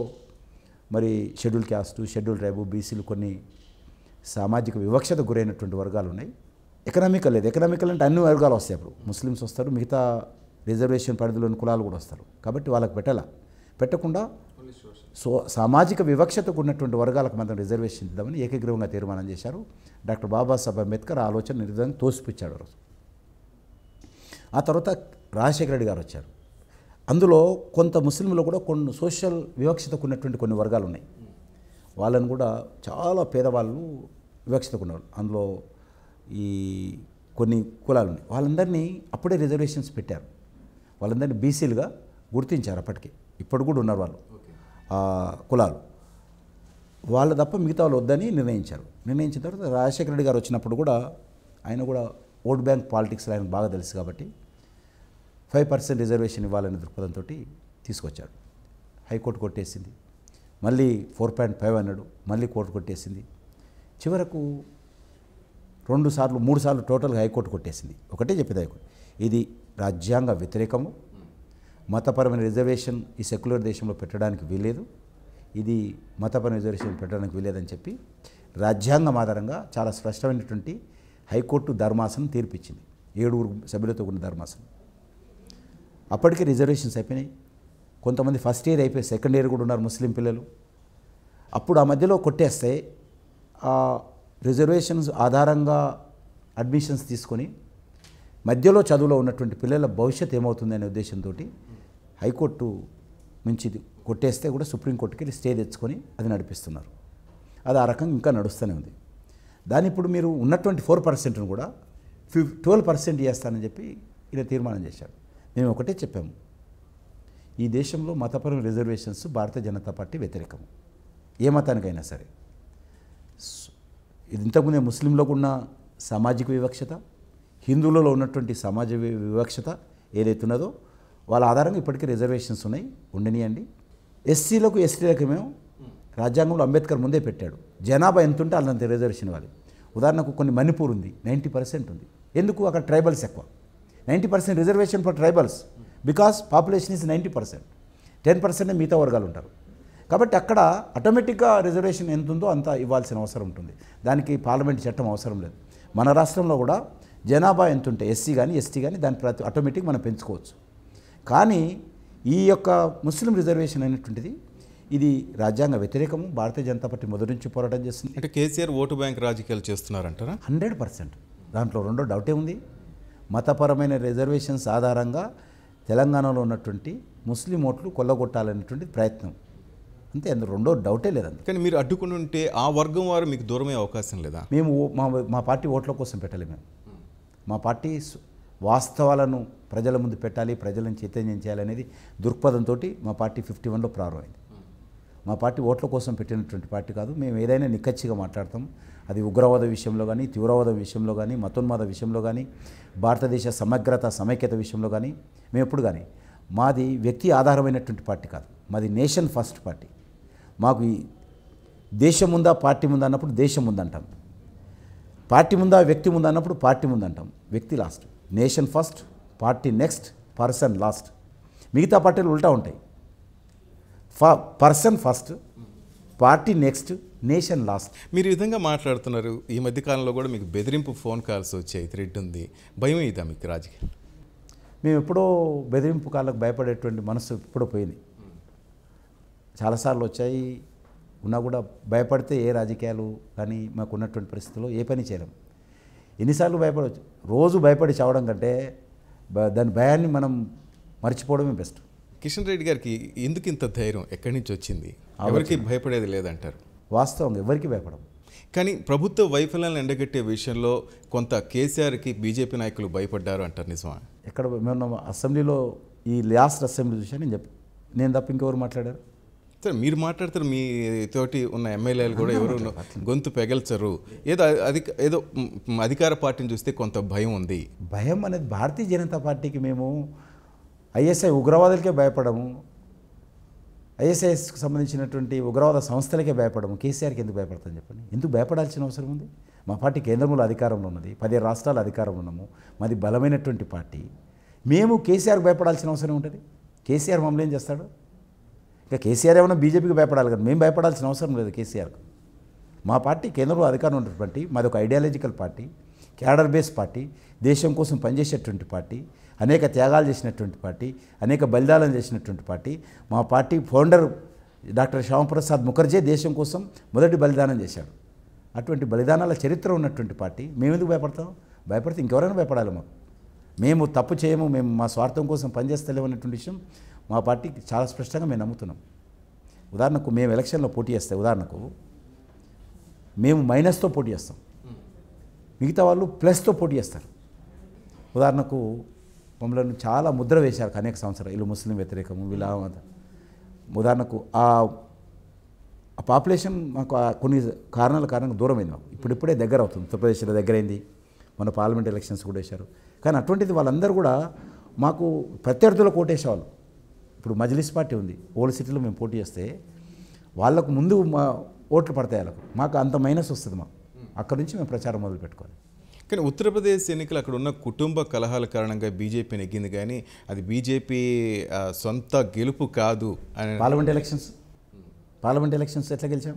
మరి షెడ్యూల్ క్యాస్టు, షెడ్యూల్ ట్రైబు, బీసీలు కొన్ని సామాజిక వివక్షత గురైనటువంటి వర్గాలు ఉన్నాయి. ఎకనామికల్ లేదు, ఎకనామికల్ అంటే అన్ని వర్గాలు వస్తాయి, అప్పుడు ముస్లిమ్స్ వస్తారు, మిగతా రిజర్వేషన్ పరిధిలోని కులాలు కూడా వస్తారు. కాబట్టి వాళ్ళకి పెట్టకుండా సామాజిక వివక్షతకు ఉన్నటువంటి వర్గాలకు మాత్రం రిజర్వేషన్ ఇద్దామని ఏకగ్రీవంగా తీర్మానం చేశారు. డాక్టర్ బాబాసాహెబ్ అంబేద్కర్ ఆలోచన నిర్ధారణ తోసిపుచ్చాడు రోజు. ఆ తర్వాత రాజశేఖర రెడ్డి గారు వచ్చారు. అందులో కొంత ముస్లింలు కూడా కొన్ని సోషల్ వివక్షతకు ఉన్నటువంటి కొన్ని వర్గాలు ఉన్నాయి, వాళ్ళని కూడా చాలా పేదవాళ్ళు వివక్షతకు ఉన్నారు. అందులో ఈ కొన్ని కులాలు ఉన్నాయి, వాళ్ళందరినీ అప్పుడే రిజర్వేషన్స్ పెట్టారు, వాళ్ళందరినీ బీసీలుగా గుర్తించారు. అప్పటికే ఇప్పుడు కూడా ఉన్నారు వాళ్ళు కులాలు, వాళ్ళు తప్ప మిగతా వాళ్ళు వద్దని నిర్ణయించిన తర్వాత రాజశేఖర రెడ్డి గారు వచ్చినప్పుడు కూడా ఆయన కూడా ఓట్ బ్యాంక్ పాలిటిక్స్లో ఆయన బాగా తెలుసు కాబట్టి 5% రిజర్వేషన్ ఇవ్వాలనే దృక్పథంతో తీసుకొచ్చాడు. హైకోర్టు కొట్టేసింది, మళ్ళీ 4.5 అన్నాడు, మళ్ళీ కోర్టు కొట్టేసింది. చివరకు 2 సార్లు 3 సార్లు టోటల్గా హైకోర్టు కొట్టేసింది. ఒకటే చెప్పింది హైకోర్టు, ఇది రాజ్యాంగ వ్యతిరేకము, మతపరమైన రిజర్వేషన్ ఈ సెక్యులర్ దేశంలో పెట్టడానికి వీలేదు, ఇది మతపరమైన రిజర్వేషన్ పెట్టడానికి వీలేదని చెప్పి రాజ్యాంగం ఆధారంగా చాలా స్పష్టమైనటువంటి హైకోర్టు ధర్మాసనం తీర్పిచ్చింది, 7 సభ్యులతో ఉన్న ధర్మాసనం. అప్పటికే రిజర్వేషన్స్ అయిపోయినాయి, కొంతమంది ఫస్ట్ ఇయర్ అయిపోయి సెకండ్ ఇయర్ కూడా ఉన్నారు ముస్లిం పిల్లలు. అప్పుడు ఆ మధ్యలో కొట్టేస్తే ఆ రిజర్వేషన్స్ ఆధారంగా అడ్మిషన్స్ తీసుకొని మధ్యలో చదువులో ఉన్నటువంటి పిల్లల భవిష్యత్తు ఏమవుతుంది అనే ఉద్దేశంతో హైకోర్టు నుంచి కొట్టేస్తే కూడా సుప్రీంకోర్టుకి వెళ్ళి స్టే తెచ్చుకొని అది నడిపిస్తున్నారు. అది ఆ రకంగా ఇంకా నడుస్తూనే ఉంది. దాన్ని ఇప్పుడు మీరు ఉన్నటువంటి 4%ను కూడా 12% చేస్తానని చెప్పి ఇలా తీర్మానం చేశారు. మేము ఒకటే చెప్పాము, ఈ దేశంలో మతపరమైన రిజర్వేషన్స్ భారతీయ జనతా పార్టీ వ్యతిరేకము, ఏ మతానికైనా సరే. ఇది ఇంతకుముందే ముస్లింలో ఉన్న సామాజిక వివక్షత, హిందువులలో ఉన్నటువంటి సమాజ వివక్షత ఏదైతే ఉన్నదో వాళ్ళ ఆధారంగా ఇప్పటికీ రిజర్వేషన్స్ ఉన్నాయి, ఉండనియండి. ఎస్సీలకు ఎస్టీలకు మేము రాజ్యాంగంలో అంబేద్కర్ ముందే పెట్టాడు, జనాభా ఎంత ఉంటే అంత రిజర్వేషన్ ఇవ్వాలి. ఉదాహరణకు కొన్ని మణిపూర్ ఉంది, 90% ఉంది. ఎందుకు? అక్కడ ట్రైబల్స్ ఎక్కువ. 90% reservation for tribals because population is 90%. 10% మిగతా వర్గాలు ఉంటారు. కాబట్టి అక్కడ ఆటోమేటిక్గా రిజర్వేషన్ ఎంత ఉందో అంత ఇవ్వాల్సిన అవసరం ఉంటుంది. దానికి పార్లమెంట్ చట్టం అవసరం లేదు. మన రాష్ట్రంలో కూడా జనాభా ఎంత ఉంటే ఎస్సీ కానీ ఎస్టీ కానీ దాని ప్రతి ఆటోమేటిక్ మనం పెంచుకోవచ్చు. కానీ ఈ యొక్క ముస్లిం రిజర్వేషన్ అనేటువంటిది ఇది రాజ్యాంగ వ్యతిరేకము. భారతీయ జనతా పార్టీ మొదటి నుంచి పోరాటం చేస్తుంది. అంటే కేసీఆర్ ఓటు బ్యాంక్ రాజకీయాలు చేస్తున్నారంటారా? 100%. దాంట్లో రెండో డౌటే ఉంది. మతపరమైన రిజర్వేషన్స్ ఆధారంగా తెలంగాణలో ఉన్నటువంటి ముస్లిం ఓట్లు కొల్లగొట్టాలనేటువంటి ప్రయత్నం అంతే, అందులో రెండో డౌటే లేదండి. కానీ మీరు అడ్డుకుని ఉంటే ఆ వర్గం వారు మీకు దూరమే అవకాశం లేదా? మేము మా పార్టీ ఓట్ల కోసం పెట్టాలి. మేము మా పార్టీ వాస్తవాలను ప్రజల ముందు పెట్టాలి, ప్రజలను చైతన్యం చేయాలనేది దృక్పథంతో మా పార్టీ 51లో ప్రారంభమైంది. మా పార్టీ ఓట్ల కోసం పెట్టినటువంటి పార్టీ కాదు. మేము ఏదైనా నిక్కచ్చిగా మాట్లాడతాం. అది ఉగ్రవాద విషయంలో కానీ, తీవ్రవాద విషయంలో కానీ, మతోన్మాద విషయంలో కానీ, భారతదేశ సమగ్రత సమైక్యత విషయంలో కానీ మేము ఎప్పుడు కానీ మాది వ్యక్తి ఆధారమైనటువంటి పార్టీ కాదు. మాది నేషన్ ఫస్ట్ పార్టీ. మాకు ఈ దేశం ముందా పార్టీ ముందా అన్నప్పుడు దేశం ముందంటాం, పార్టీ ముందా వ్యక్తి ముందా అన్నప్పుడు పార్టీ ముందంటాం. వ్యక్తి last, nation first, party next, person last. మిగతా పార్టీలు ఉల్టా ఉంటాయి. Person first, party next, nation last. మీరు ఈ విధంగా మాట్లాడుతున్నారు. ఈ మధ్యకాలంలో కూడా మీకు బెదిరింపు ఫోన్ కాల్స్ వచ్చాయి, థ్రెడ్ ఉంది. భయం ఇదా మీకు రాజకీయం? మేము ఎప్పుడో బెదిరింపు కాళ్ళకు భయపడేటువంటి మనసు ఎప్పుడో పోయింది. చాలాసార్లు వచ్చాయి ఉన్నా కూడా భయపడితే ఏ రాజకీయాలు కానీ మాకు ఉన్నటువంటి పరిస్థితుల్లో ఏ పని చేయలేం. ఎన్నిసార్లు భయపడవచ్చు. రోజు భయపడి చావడం కంటే దాని భయాన్ని మనం మర్చిపోవడమే బెస్ట్. కిషన్ రెడ్డి గారికి ఎందుకు ఇంత ధైర్యం ఎక్కడి నుంచి వచ్చింది? ఎవరికి భయపడేది లేదంటారు. వాస్తవంగా ఎవరికి భయపడం. కానీ ప్రభుత్వ వైఫల్యాలను ఎండగట్టే విషయంలో కొంత కేసీఆర్కి బీజేపీ నాయకులు భయపడ్డారు అంటారు, నిజమా? ఎక్కడ మేము అసెంబ్లీలో ఈ లాస్ట్ అసెంబ్లీ చూసాను నేను తప్ప ఇంకెవరు మాట్లాడారు? సరే, మీరు మాట్లాడతారు. మీ తోటి ఉన్న ఎమ్మెల్యేలు కూడా ఎవరు గొంతు పెగల్చరు. ఏదో అధికార పార్టీని చూస్తే కొంత భయం ఉంది. భయం అనేది భారతీయ జనతా పార్టీకి మేము ఐఎస్ఐ ఉగ్రవాదులకే భయపడము, ఐఎస్ఐఎస్కి సంబంధించినటువంటి ఉగ్రవాద సంస్థలకే భయపడము. కేసీఆర్కి ఎందుకు భయపడతాను చెప్పండి? ఎందుకు భయపడాల్సిన అవసరం ఉంది? మా పార్టీ కేంద్రంలో అధికారంలో ఉన్నది, 10 రాష్ట్రాల అధికారంలో ఉన్నాము. మాది బలమైనటువంటి పార్టీ. మేము కేసీఆర్కి భయపడాల్సిన అవసరం ఉంటుంది? కేసీఆర్ మమ్మల్ని ఏం చేస్తాడు? ఇక కేసీఆర్ ఏమైనా బీజేపీకి భయపడాలి కదా, మేము భయపడాల్సిన అవసరం లేదు కేసీఆర్కి. మా పార్టీ కేంద్రంలో అధికారం ఉన్నటువంటి మాది ఒక ideological party, cadre base party, దేశం కోసం పనిచేసేటువంటి పార్టీ, అనేక త్యాగాలు చేసినటువంటి పార్టీ, అనేక బలిదానాలు చేసినటువంటి పార్టీ. మా party founder doctor Shyamaprasad Mukherjee దేశం కోసం మొదటి బలిదానం చేశాడు. అటువంటి బలిదానాల చరిత్ర ఉన్నటువంటి పార్టీ. మేము ఎందుకు భయపడతాం? భయపడితే ఇంకెవరైనా భయపడాలి మాకు. మేము తప్పు చేయము, మేము మా స్వార్థం కోసం పనిచేస్తలేము అనేటువంటి విషయం మా పార్టీకి చాలా స్పష్టంగా మేము నమ్ముతున్నాం. ఉదాహరణకు మేము ఎలక్షన్లో పోటీ చేస్తే, ఉదాహరణకు మేము మైనస్తో పోటీ చేస్తాం, మిగతా వాళ్ళు ప్లస్తో పోటీ చేస్తారు. ఉదాహరణకు మమ్మల్ని చాలా ముద్ర వేశారు అనేక సంవత్సరాలు, వీళ్ళు ముస్లిం వ్యతిరేకము, వీళ్ళ ఉదాహరణకు ఆ పాపులేషన్ మాకు కొన్ని కారణాల కారణంగా దూరమైంది. మాకు ఇప్పుడిప్పుడే దగ్గర అవుతుంది. ఉత్తరప్రదేశ్లో దగ్గరైంది, మన పార్లమెంట్ ఎలక్షన్స్ కూడా వేశారు. కానీ అటువంటిది వాళ్ళందరూ కూడా మాకు ప్రత్యర్థులకు ఓటేసేవాళ్ళు. ఇప్పుడు మజ్లిస్ పార్టీ ఉంది, ఓల్డ్ సిటీలో మేము పోటీ చేస్తే వాళ్ళకు ముందు మా ఓట్లు పడతాయి, వాళ్ళకు మాకు అంత మైనస్ వస్తుంది. మాకు అక్కడ నుంచి మేము ప్రచారం మొదలు పెట్టుకోవాలి. కానీ ఉత్తరప్రదేశ్ ఎన్నికలు అక్కడ ఉన్న కుటుంబ కలహాల కారణంగా బీజేపీ నెగ్గింది, కానీ అది బీజేపీ సొంత గెలుపు కాదు అని. పార్లమెంట్ ఎలక్షన్స్ ఎట్లా గెలిచాం?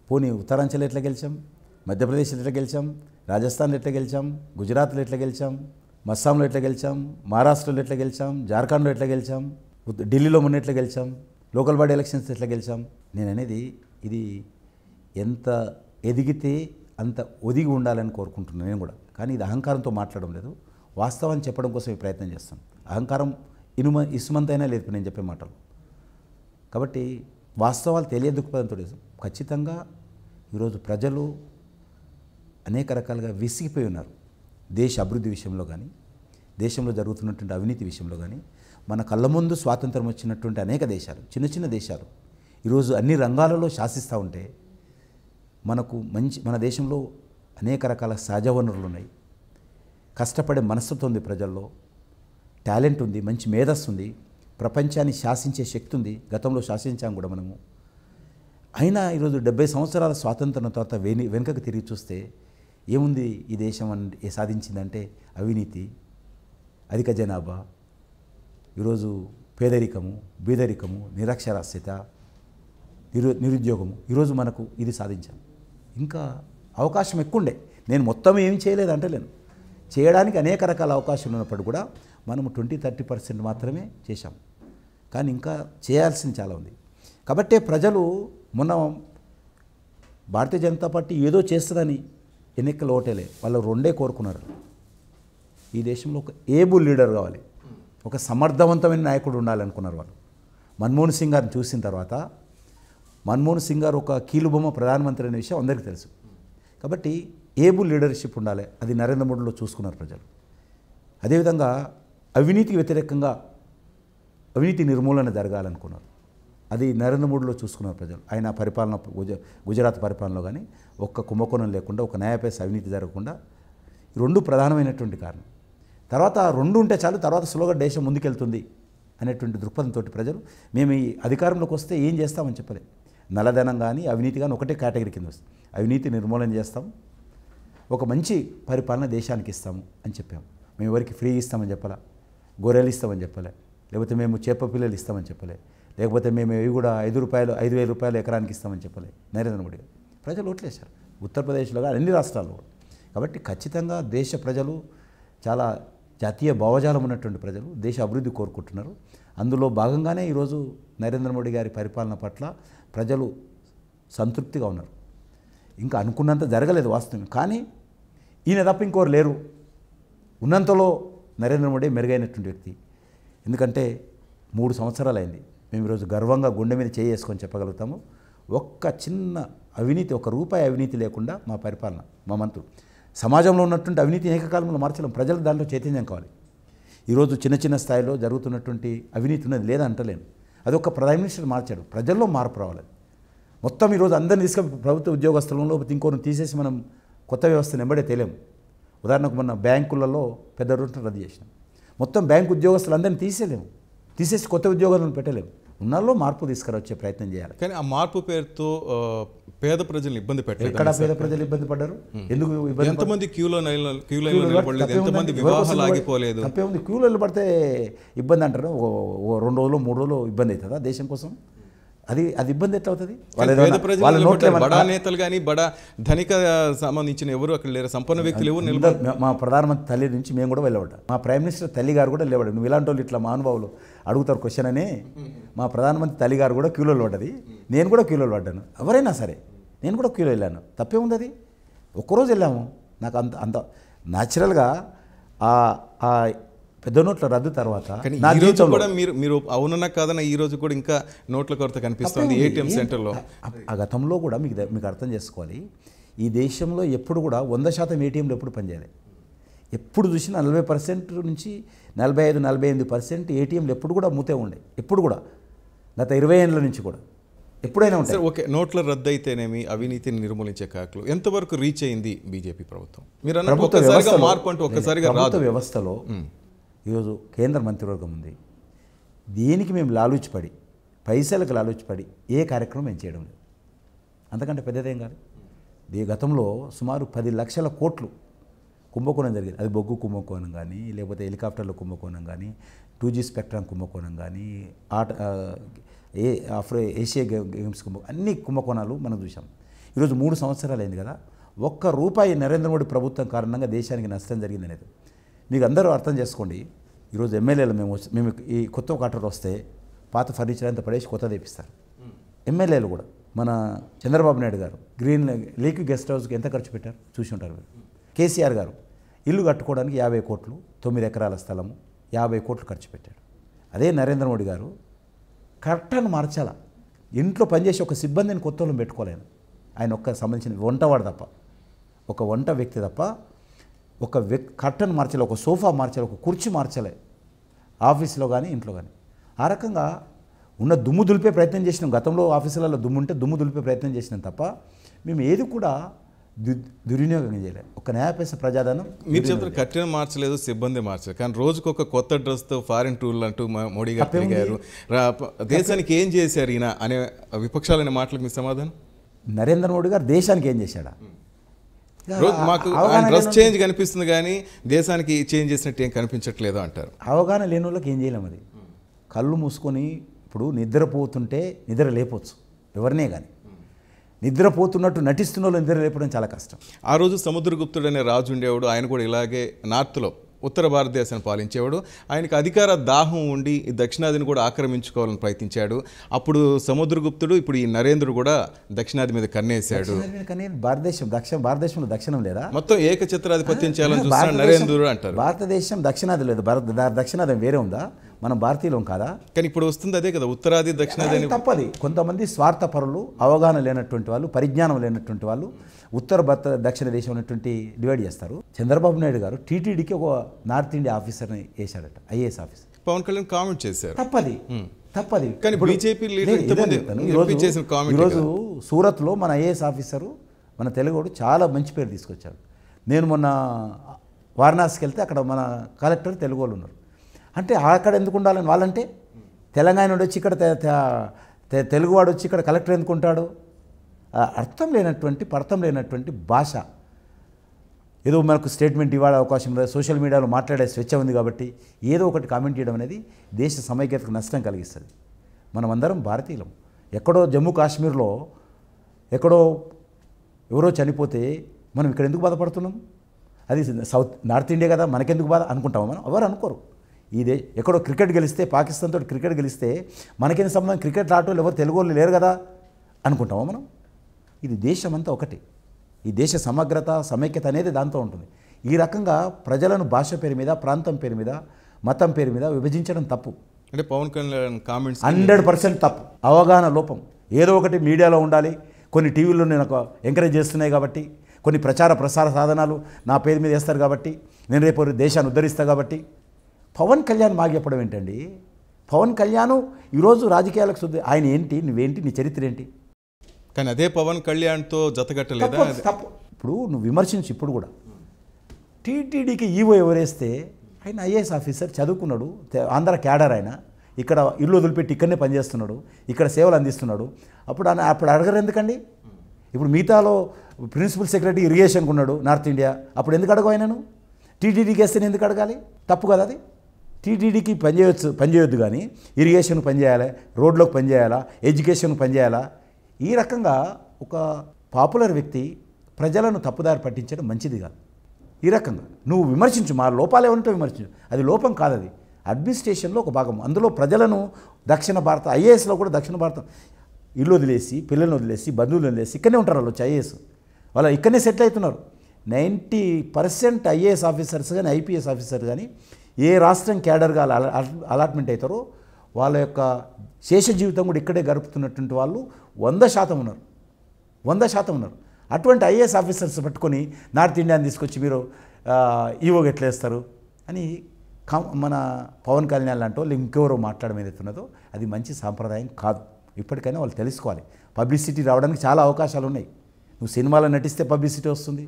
పోనీ ఉత్తరాంచల్ ఎట్లా గెలిచాం? మధ్యప్రదేశ్లో ఎట్లా గెలిచాం? రాజస్థాన్లో ఎట్లా గెలిచాం? గుజరాత్లో ఎట్లా గెలిచాం? అస్సాంలో ఎట్లా గెలిచాం? మహారాష్ట్రలో ఎట్లా గెలిచాం? జార్ఖండ్లో ఎట్లా గెలిచాం? ఢిల్లీలో మొన్న ఎట్లా గెలిచాం? లోకల్ బాడీ ఎలక్షన్స్ ఎట్లా గెలిచాం? నేను అనేది ఇది ఎంత ఎదిగితే అంత ఒదిగి ఉండాలని కోరుకుంటున్నాను నేను కూడా. కానీ ఇది అహంకారంతో మాట్లాడడం లేదు, వాస్తవాన్ని చెప్పడం కోసం ఈ ప్రయత్నం చేస్తాను. అహంకారం ఇసుమంతైనా లేదు నేను చెప్పే మాటలు. కాబట్టి వాస్తవాలు తెలియదుకుపదంతో ఖచ్చితంగా ఈరోజు ప్రజలు అనేక రకాలుగా విసిగిపోయి ఉన్నారు. దేశ అభివృద్ధి విషయంలో కానీ, దేశంలో జరుగుతున్నటువంటి అవినీతి విషయంలో కానీ. మన కళ్ళ ముందు స్వాతంత్రం వచ్చినటువంటి అనేక దేశాలు, చిన్న చిన్న దేశాలు ఈరోజు అన్ని రంగాలలో శాసిస్తూ ఉంటే మన దేశంలో అనేక రకాల సహజ వనరులు ఉన్నాయి, కష్టపడే మనస్తత్వం ఉంది, ప్రజల్లో టాలెంట్ ఉంది, మంచి మేధస్సు ఉంది, ప్రపంచాన్ని శాసించే శక్తి ఉంది. గతంలో శాసించాం కూడా మనము. అయినా ఈరోజు 70 సంవత్సరాల స్వాతంత్రం తర్వాత వెనుకకు తిరిగి చూస్తే ఏముంది ఈ దేశం సాధించిందంటే అవినీతి, అధిక జనాభా, ఈరోజు పేదరికము, బీదరికము, నిరక్షరాస్యత, నిరుద్యోగము, ఈరోజు మనకు ఇది సాధించాం. ఇంకా అవకాశం ఎక్కువ ఉండే. నేను మొత్తం ఏం చేయలేదు అంటలేను, చేయడానికి అనేక రకాల అవకాశాలు ఉన్నప్పుడు కూడా మనము 20-30% మాత్రమే చేశాం. కానీ ఇంకా చేయాల్సింది చాలా ఉంది. కాబట్టే ప్రజలు మొన్న భారతీయ జనతా పార్టీ ఏదో చేస్తుందని ఎన్నికలు ఓటేలే, వాళ్ళు రెండే కోరుకున్నారు. ఈ దేశంలో ఒక ఏబుల్ లీడర్ కావాలి, ఒక సమర్థవంతమైన నాయకుడు ఉండాలనుకున్నారు వాళ్ళు. మన్మోహన్ సింగ్ గారిని చూసిన తర్వాత, మన్మోహన్ సింగ్ గారు ఒక కీలుబొమ్మ ప్రధానమంత్రి అనే విషయం అందరికీ తెలుసు. కాబట్టి ఏబుల్ లీడర్షిప్ ఉండాలి, అది నరేంద్ర మోడీలో చూసుకున్నారు ప్రజలు. అదేవిధంగా అవినీతికి వ్యతిరేకంగా అవినీతి నిర్మూలన జరగాలనుకున్నారు, అది నరేంద్ర మోడీలో చూసుకున్నారు ప్రజలు. ఆయన పరిపాలన, గుజరాత్ పరిపాలనలో కానీ ఒక్క కుంభకోణం లేకుండా, ఒక న్యాయపేస అవినీతి జరగకుండా, ఈ రెండు ప్రధానమైనటువంటి కారణం. తర్వాత రెండు ఉంటే చాలు, తర్వాత స్లోగా దేశం ముందుకెళ్తుంది అనేటువంటి దృక్పథంతో ప్రజలు మేము ఈ అధికారంలోకి వస్తే ఏం చేస్తామని చెప్పలే. నల్లధనం కానీ అవినీతి కానీ ఒకటే కేటగిరీ కింద వస్తుంది. అవినీతి నిర్మూలన చేస్తాం, ఒక మంచి పరిపాలన దేశానికి ఇస్తాము అని చెప్పాము. మేము ఎవరికి ఫ్రీ ఇస్తామని చెప్పలే, గొర్రెలు ఇస్తామని చెప్పలే, లేకపోతే మేము చేప పిల్లలు ఇస్తామని చెప్పలే, లేకపోతే మేము ఇవి కూడా 5,000 రూపాయలు ఎకరానికి ఇస్తామని చెప్పలే. నరేంద్ర మోడీ గారు ప్రజలు ఓట్లేశారు, ఉత్తరప్రదేశ్లో కానీ అన్ని రాష్ట్రాల్లో కూడా. కాబట్టి ఖచ్చితంగా దేశ ప్రజలు చాలా జాతీయ భావజాలం ఉన్నటువంటి ప్రజలు దేశ అభివృద్ధి కోరుకుంటున్నారు. అందులో భాగంగానే ఈరోజు నరేంద్ర మోడీ గారి పరిపాలన పట్ల ప్రజలు సంతృప్తిగా ఉన్నారు. ఇంకా అనుకున్నంత జరగలేదు వాస్తవం, కానీ ఈయన తప్ప ఇంకోరు లేరు. ఉన్నంతలో నరేంద్ర మోడీ మెరుగైనటువంటి వ్యక్తి. ఎందుకంటే 3 సంవత్సరాలు అయింది, మేము ఈరోజు గర్వంగా గుండె మీద చేసుకొని చెప్పగలుగుతాము. ఒక్క చిన్న అవినీతి, ఒక రూపాయి అవినీతి లేకుండా మా పరిపాలన, మా మంత్రులు, సమాజంలో ఉన్నటువంటి అవినీతి ఏకకాలంలో మార్చలేం. ప్రజలకు దాంట్లో చైతన్యం కావాలి. ఈరోజు చిన్న చిన్న స్థాయిలో జరుగుతున్నటువంటి అవినీతి ఉన్నది లేదా అంటలేను, అది ఒక ప్రైమ్ మినిస్టర్ మార్చాడు. ప్రజల్లో మార్పు రావాలి. మొత్తం ఈరోజు అందరిని తీసుకొని ప్రభుత్వ ఉద్యోగస్తులలో ఇంకోరిని తీసేసి మనం కొత్త వ్యవస్థను ఎంబడే తేలేము. ఉదాహరణకు మొన్న బ్యాంకులలో పెద్ద రూట్ను రద్దు చేసినాం. మొత్తం బ్యాంకు ఉద్యోగస్తులు అందరినీ తీసేసి కొత్త ఉద్యోగాలను పెట్టలేము. ఉన్నాల్లో మార్పు తీసుకురొచ్చే ప్రయత్నం చేయాలి. కానీ ఆ మార్పు పేరుతో పేద ప్రజలను ఇబ్బంది పెట్టలేదు. ఎక్కడ పేద ప్రజలు ఇబ్బంది పడ్డారు? ఎందుకు ఇబ్బంది? ఎంతమంది క్యూలో నిలబడలేదు, ఎంతమంది వివాహాలు ఆగిపోలేదు. తప్పే ఉంది. క్యూలో నిలబడితే ఇబ్బంది అంటారు. 2 రోజులు 3 రోజులు ఇబ్బంది అవుతుందా దేశం కోసం? అది ఇబ్బంది ఎట్లా అవుతుంది? బడా నేతలు కానీ బడా ధనిక సంబంధించిన ఎవరు అక్కడ లేరు, సంపన్న వ్యక్తులు ఎవరు నిలబడి. మా ప్రధానమంత్రి తల్లి నుంచి మేము కూడా వెళ్ళబడ్డా, మా ప్రైమ్ మినిస్టర్ తల్లి గారు కూడా నిలబడ్డారు. నువ్వు ఇలాంటి వాళ్ళు ఇట్లా మహానుభావులు అడుగుతారు క్వశ్చన్ అని మా ప్రధానమంత్రి తల్లి గారు కూడా క్యూలో పడ్డది, నేను కూడా క్యూలో పడ్డాను. ఎవరైనా సరే నేను కూడా క్యూలో వెళ్ళాను. తప్పే ఉంది. అది ఒక్కరోజు వెళ్ళాము. నాకు అంత న్యాచురల్గా ఆ పెద్ద నోట్ల రద్దు తర్వాత మీరు అవునన్నా కాదన్నా ఈ రోజు కూడా ఇంకా నోట్ల కొరత కనిపిస్తుంది ఏటీఎం సెంటర్లో. ఆ గతంలో కూడా మీకు అర్థం చేసుకోవాలి, ఈ దేశంలో ఎప్పుడు కూడా 100% ఏటీఎంలు ఎప్పుడు పనిచేయాలి. ఎప్పుడు చూసినా 40% నుంచి 45-48% ఏటీఎంలు ఎప్పుడు కూడా మూతే ఉండే. ఎప్పుడు కూడా గత 20 ఏళ్ళ నుంచి కూడా ఎప్పుడైనా ఉంటాయి. ఓకే, నోట్ల రద్దు అయితేనేమి అవినీతిని నిర్మూలించే కాకులు ఎంతవరకు రీచ్ అయింది బీజేపీ ప్రభుత్వం? మీరు ప్రభుత్వ వ్యవస్థలో ఈరోజు కేంద్ర మంత్రివర్గం ఉంది. దీనికి మేము లాలూచిపడి, పైసలకు లాలూచిపడి ఏ కార్యక్రమం మేము చేయడం లేదు. అంతకంటే పెద్దదేం కాదు. గతంలో సుమారు 10 లక్షల కోట్లు కుంభకోణం జరిగింది. అది బొగ్గు కుంభకోణం కానీ, లేకపోతే హెలికాప్టర్ల కుంభకోణం కానీ, 2G స్పెక్ట్రమ్ కుంభకోణం కానీ, ఏషియా గేమ్స్ అన్ని కుంభకోణాలు మనం చూసాం. ఈరోజు 3 సంవత్సరాలు అయింది కదా, ₹1 నరేంద్ర మోడీ ప్రభుత్వం కారణంగా దేశానికి నష్టం జరిగింది అనేది మీకు అందరూ అర్థం చేసుకోండి. ఈరోజు ఎమ్మెల్యేలు మేము ఈ కొత్త క్వార్టర్ వస్తే పాత ఫర్నిచర్ అంతా పడేసి కొత్త తెప్పిస్తారు. ఎమ్మెల్యేలు కూడా మన చంద్రబాబు నాయుడు గారు లేక్ గెస్ట్ హౌస్కి ఎంత ఖర్చు పెట్టారు చూసి ఉంటారు మీరు. కేసీఆర్ గారు ఇల్లు కట్టుకోవడానికి 50 కోట్లు, 9 ఎకరాల స్థలము 50 కోట్లు ఖర్చు పెట్టాడు. అదే నరేంద్ర మోడీ గారు కరెక్ట్గా మార్చాల. ఇంట్లో పనిచేసి ఒక సిబ్బందిని కొత్త వాళ్ళని పెట్టుకోలేను. ఆయన సంబంధించిన వంటవాడు తప్ప, ఒక వంట వ్యక్తి తప్ప ఒక కర్టన్ మార్చలే, ఒక సోఫా మార్చలే, ఒక కుర్చీ మార్చలే ఆఫీస్లో కానీ ఇంట్లో కానీ. ఆ రకంగా ఉన్న దుమ్ము దులిపే ప్రయత్నం చేసినాం. గతంలో ఆఫీసులలో దుమ్ము ఉంటే దుమ్ము దులిపే ప్రయత్నం చేసినాం తప్ప మేము ఏది కూడా దుర్వినియోగం చేయలేదు. ఒక న్యాయపేస ప్రజాధనం మీరు చెప్తారు కట్టెను మార్చలేదు, సిబ్బంది మార్చలేదు, కానీ రోజుకు ఒక కొత్త డ్రెస్తో ఫారిన్ టూర్లు అంటూ మోడీ గారు తిరిగారు. దేశానికి ఏం చేశారు ఈయన అనే విపక్షాలనే మాటలకు మీ సమాధానం? నరేంద్ర మోడీ గారు దేశానికి ఏం చేశాడా? మాకు డ్రెస్ చేంజ్ కనిపిస్తుంది కానీ దేశానికి చేంజ్ చేసినట్టు ఏం కనిపించట్లేదు అంటారు. అవగాహన లేని వాళ్ళకి ఏం చేయలేము. అది కళ్ళు మూసుకొని ఇప్పుడు నిద్రపోతుంటే నిద్ర లేపొచ్చు ఎవరినే కానీ, నిద్రపోతున్నట్టు నటిస్తున్న వాళ్ళు నిద్ర లేపడం చాలా కష్టం. ఆ రోజు సముద్రగుప్తుడు అనే రాజు ఉండేవాడు. ఆయన కూడా ఇలాగే నార్త్లో ఉత్తర భారతదేశాన్ని పాలించేవాడు. ఆయనకు అధికార దాహం ఉండి ఈ దక్షిణాదిని కూడా ఆక్రమించుకోవాలని ప్రయత్నించాడు. అప్పుడు సముద్రగుప్తుడు, ఇప్పుడు ఈ నరేంద్రుడు కూడా దక్షిణాది మీద కన్నేశాడు. కానీ భారతదేశంలో దక్షిణం లేదా? మొత్తం ఏకఛత్రాధిపత్యం చేయాలని చూస్తున్నాడు నరేంద్రుడు అంటారు. భారతదేశం దక్షిణాది లేదు, దక్షిణాది వేరే ఉందా? మనం భారతీయులం కాదా? కానీ ఇప్పుడు వస్తుంది అదే కదా, ఉత్తరాది దక్షిణాది అని. తప్పది. కొంతమంది స్వార్థపరులు, అవగాహన లేనటువంటి వాళ్ళు, పరిజ్ఞానం లేనటువంటి వాళ్ళు ఉత్తర దక్షిణ దేశం ఉన్నటువంటి డివైడ్ చేస్తారు. చంద్రబాబు నాయుడు గారు టీటీడీకి ఒక నార్త్ ఇండియా ఆఫీసర్ని వేశాడట, IAS officer. Pawan Kalyan comment చేశారు. తప్పది. కానీ బీజేపీ ఈరోజు సూరత్లో మన ఐఏఎస్ ఆఫీసరు, మన తెలుగుడు చాలా మంచి పేరు తీసుకొచ్చాడు. నేను మొన్న వారణాసికి వెళ్తే అక్కడ మన కలెక్టర్ తెలుగు వాళ్ళు ఉన్నారు. అంటే అక్కడ ఎందుకు ఉండాలని వాళ్ళంటే, తెలంగాణ నుండి వచ్చి ఇక్కడ తెలుగువాడు వచ్చి ఇక్కడ కలెక్టర్ ఎందుకు ఉంటాడు? అర్థం లేనటువంటి భాష. ఏదో మనకు స్టేట్మెంట్ ఇవ్వడే అవకాశం లేదు, సోషల్ మీడియాలో మాట్లాడే స్వేచ్ఛ ఉంది కాబట్టి ఏదో ఒకటి కామెంట్ చేయడం అనేది దేశ సమైక్యతకు నష్టం కలిగిస్తుంది. మనం అందరం భారతీయులం. ఎక్కడో జమ్మూ కాశ్మీర్లో ఎక్కడో ఎవరో చనిపోతే మనం ఇక్కడ ఎందుకు బాధపడుతున్నాం? అది నార్త్ ఇండియా కదా, మనకెందుకు బాధ అనుకుంటామా? మనం ఎవరు అనుకోరు. ఇదే ఎక్కడో క్రికెట్ గెలిస్తే, పాకిస్తాన్ తోటి క్రికెట్ గెలిస్తే మనకేం సంబంధం, క్రికెట్ ఆటోళ్ళు ఎవరు తెలుగు వాళ్ళు లేరు కదా అనుకుంటామా మనం? ఇది దేశం అంతా ఒకటి. ఈ దేశ సమగ్రత, సమైక్యత అనేది దాంతో ఉంటుంది. ఈ రకంగా ప్రజలను భాష పేరు మీద, ప్రాంతం పేరు మీద, మతం పేరు మీద విభజించడం తప్పు. అంటే పవన్ కళ్యాణ్ కామెంట్స్ 100% తప్పు. అవగాహన లోపం. ఏదో ఒకటి మీడియాలో ఉండాలి, కొన్ని టీవీల్లో నేను ఎంకరేజ్ చేస్తున్నాయి కాబట్టి, కొన్ని ప్రసార సాధనాలు నా పేరు మీద వేస్తారు కాబట్టి, నేను రేపు దేశాన్ని ఉద్ధరిస్తా కాబట్టి. పవన్ కళ్యాణ్ మాకు చెప్పడం ఏంటండి? పవన్ కళ్యాణ్ ఈరోజు రాజకీయాలకు శుద్ధి. ఆయన ఏంటి, నువ్వేంటి, నీ చరిత్ర ఏంటి? కానీ అదే పవన్ కళ్యాణ్తో జతగట్టలేదా? తప్పు. ఇప్పుడు నువ్వు విమర్శించు. ఇప్పుడు కూడా టీటీడీకి ఈవో ఎవరేస్తే ఆయన ఐఏఎస్ ఆఫీసర్, చదువుకున్నాడు, ఆంధ్ర క్యాడర్, ఆయన ఇక్కడ ఇల్లు వదిలిపెట్టి ఇక్కడనే పనిచేస్తున్నాడు, ఇక్కడ సేవలు అందిస్తున్నాడు. అప్పుడు అడగరు ఎందుకండి? ఇప్పుడు మిగతాలో ప్రిన్సిపల్ సెక్రటరీ ఇరిగేషన్కి ఉన్నాడు నార్త్ ఇండియా, అప్పుడు ఎందుకు అడగవు ఆయనను? టీటీడీకి వేస్తే నేను ఎందుకు అడగాలి? తప్పు కదా అది. టీటీడీకి పనిచేయొద్దు కానీ ఇరిగేషన్కి పనిచేయాలి, రోడ్లోకి పనిచేయాలా, ఎడ్యుకేషన్కి పనిచేయాలా? ఈ రకంగా ఒక పాపులర్ వ్యక్తి ప్రజలను తప్పుదారి పట్టించడం మంచిది కాదు. ఈ రకంగా నువ్వు విమర్శించు, మా లోపాలు ఏమంటే విమర్శించు, అది లోపం కాదు, అది అడ్మినిస్ట్రేషన్లో ఒక భాగం. అందులో ప్రజలను దక్షిణ భారత ఐఏఎస్లో కూడా దక్షిణ భారతం ఇల్లు వదిలేసి, పిల్లల్ని వదిలేసి, బంధువులు వదిలేసి ఇక్కడనే ఉంటారు వాళ్ళు. వచ్చి ఐఏఎస్ వాళ్ళు ఇక్కడనే సెటిల్ అవుతున్నారు. 90% ఐఏఎస్ ఆఫీసర్స్ కానీ, ఐపీఎస్ ఆఫీసర్ కానీ ఏ రాష్ట్రం క్యాడర్గా అలాట్మెంట్ అవుతారో వాళ్ళ యొక్క శేష జీవితం కూడా ఇక్కడే గడుపుతున్నటువంటి వాళ్ళు 100% ఉన్నారు. 100% ఉన్నారు. అటువంటి ఐఏఎస్ ఆఫీసర్స్ పట్టుకొని నార్త్ ఇండియాని తీసుకొచ్చి మీరు ఈవోగా ఎట్లా వేస్తారు అని మన పవన్ కళ్యాణ్ లాంటి వాళ్ళు ఇంకెవరో మాట్లాడడం ఏదైతున్నదో అది మంచి సాంప్రదాయం కాదు. ఇప్పటికైనా వాళ్ళు తెలుసుకోవాలి. పబ్లిసిటీ రావడానికి చాలా అవకాశాలు ఉన్నాయి. నువ్వు సినిమాలో నటిస్తే పబ్లిసిటీ వస్తుంది,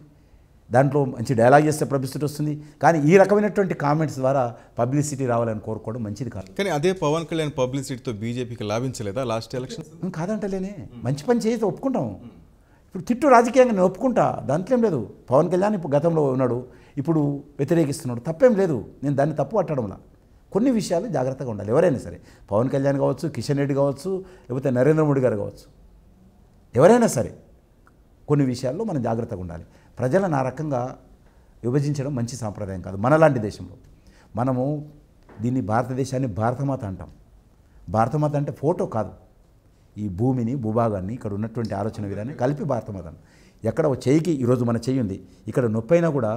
దాంట్లో మంచి డైలాగ్ చేస్తే పబ్లిసిటీ వస్తుంది. కానీ ఈ రకమైనటువంటి కామెంట్స్ ద్వారా పబ్లిసిటీ రావాలని కోరుకోవడం మంచిది కాదు. కానీ అదే పవన్ కళ్యాణ్ పబ్లిసిటీతో బీజేపీకి లాభించలేదా లాస్ట్ ఎలక్షన్? కాదంటలేనే, మంచి పని చేస్తే ఒప్పుకుంటాము. ఇప్పుడు తిట్టు రాజకీయంగా నేను ఒప్పుకుంటా, దాంట్లో ఏం లేదు. పవన్ కళ్యాణ్ ఇప్పుడు గతంలో ఉన్నాడు, ఇప్పుడు వ్యతిరేకిస్తున్నాడు, తప్పేం లేదు. నేను దాన్ని తప్పు పట్టడంలా. కొన్ని విషయాలు జాగ్రత్తగా ఉండాలి ఎవరైనా సరే. పవన్ కళ్యాణ్ కావచ్చు, కిషన్ రెడ్డి కావచ్చు, లేకపోతే నరేంద్ర మోడీ గారు కావచ్చు, ఎవరైనా సరే కొన్ని విషయాల్లో మనం జాగ్రత్తగా ఉండాలి. ప్రజలను ఆ రకంగా విభజించడం మంచి సాంప్రదాయం కాదు. మనలాంటి దేశంలో మనము దీన్ని భారతదేశాన్ని భారతమాత అంటాం. భారతమాత అంటే ఫోటో కాదు, ఈ భూమిని, భూభాగాన్ని, ఇక్కడ ఉన్నటువంటి ఆలోచన విధాన్ని కలిపి భారతమాత. ఎక్కడ చెయ్యికి ఈరోజు మన చెయ్యి ఉంది, ఇక్కడ నొప్పి అయినా కూడా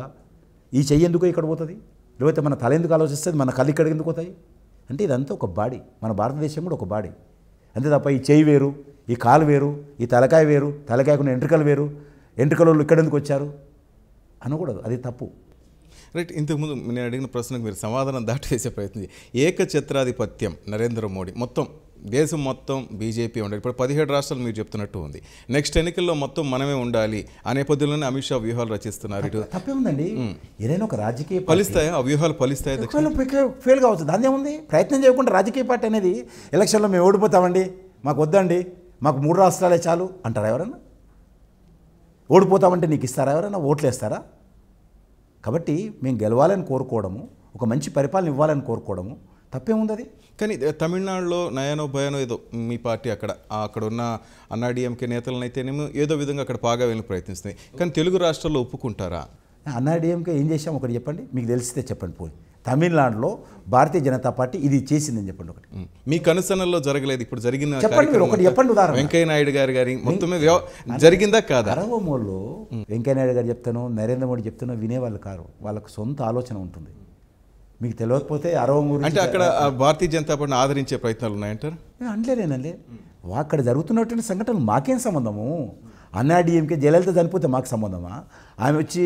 ఈ చెయ్యి ఎందుకో ఇక్కడ పోతుంది, లేకపోతే మన తల ఎందుకు ఆలోచిస్తుంది, మన కళ్ళు ఇక్కడికి ఎందుకు పోతాయి అంటే ఇదంతా ఒక బాడీ. మన భారతదేశం కూడా ఒక బాడీ. అంతే తప్ప ఈ చెయ్యి వేరు, ఈ కాలు వేరు, ఈ తలకాయ వేరు, తలకాయకున్న ఎంట్రుకలు వేరు, ఎంట్రుకలు ఇక్కడ ఎందుకు వచ్చారు అనకూడదు, అది తప్పు. రైట్. ఇంతకుముందు నేను అడిగిన ప్రశ్నకు మీరు సమాధానం దాటివేసే ప్రయత్నం. ఏకఛత్రాధిపత్యం నరేంద్ర మోడీ, మొత్తం దేశం మొత్తం బీజేపీ ఉండాలి. ఇప్పుడు 17 రాష్ట్రాలు మీరు చెప్తున్నట్టు ఉంది. నెక్స్ట్ ఎన్నికల్లో మొత్తం మనమే ఉండాలి ఆ నేపథ్యంలోనే అమిత్ షా వ్యూహాలు రచిస్తున్నారు. ఇటు తప్పే ఉందండి. ఏదైనా ఒక రాజకీయ ఫలిస్తాయా ఆ వ్యూహాలు? ఫలిస్తాయా? ఫెయిల్ కావచ్చు, దాని ఏముంది. ప్రయత్నం చేయకుండా రాజకీయ పార్టీ అనేది ఎలక్షన్లో మేము ఓడిపోతామండి, మాకు వద్దండి, మాకు 3 రాష్ట్రాలే చాలు అంటారా ఎవరన్నా? ఓడిపోతామంటే నీకు ఇస్తారా? ఎవరైనా ఓట్లు వేస్తారా? కాబట్టి మేము గెలవాలని కోరుకోవడము, ఒక మంచి పరిపాలన ఇవ్వాలని కోరుకోవడము తప్పేముంది అది. కానీ తమిళనాడులో నయానో భయానో ఏదో మీ పార్టీ అక్కడ ఉన్న అన్నాడీఎంకే నేతలను అయితేనేమో ఏదో విధంగా అక్కడ పాగా వెళ్ళి ప్రయత్నిస్తుంది. కానీ తెలుగు రాష్ట్రాల్లో ఒప్పుకుంటారా? అన్నాడీఎంకే ఏం చేశాం ఒకటి చెప్పండి, మీకు తెలిస్తే చెప్పండి. పోయి తమిళనాడులో భారతీయ జనతా పార్టీ ఇది చేసిందని చెప్పండి ఒకటి. మీ కనుసనల్లో జరగలేదు, ఇప్పుడు జరిగిన చెప్పండి మీరు ఒకటి చెప్పండి ఉదాహరణ. వెంకయ్య నాయుడు గారి మొత్తమే జరిగిందా కాదా? అరవమోళ్ళు వెంకయ్య నాయుడు గారు చెప్తానో నరేంద్ర మోడీ చెప్తానో వినేవాళ్ళు కారు, వాళ్ళకు సొంత ఆలోచన ఉంటుంది. మీకు తెలియకపోతే అరవమూరు అంటే అక్కడ భారతీయ జనతా పార్టీని ఆదరించే ప్రయత్నాలు ఉన్నాయంటారు? అంటలేనండి, అక్కడ జరుగుతున్నటువంటి సంఘటనలు మాకేం సంబంధము? అన్నాడీఎంకే జయలలిత చనిపోతే మాకు సంబంధమా? ఆమె వచ్చి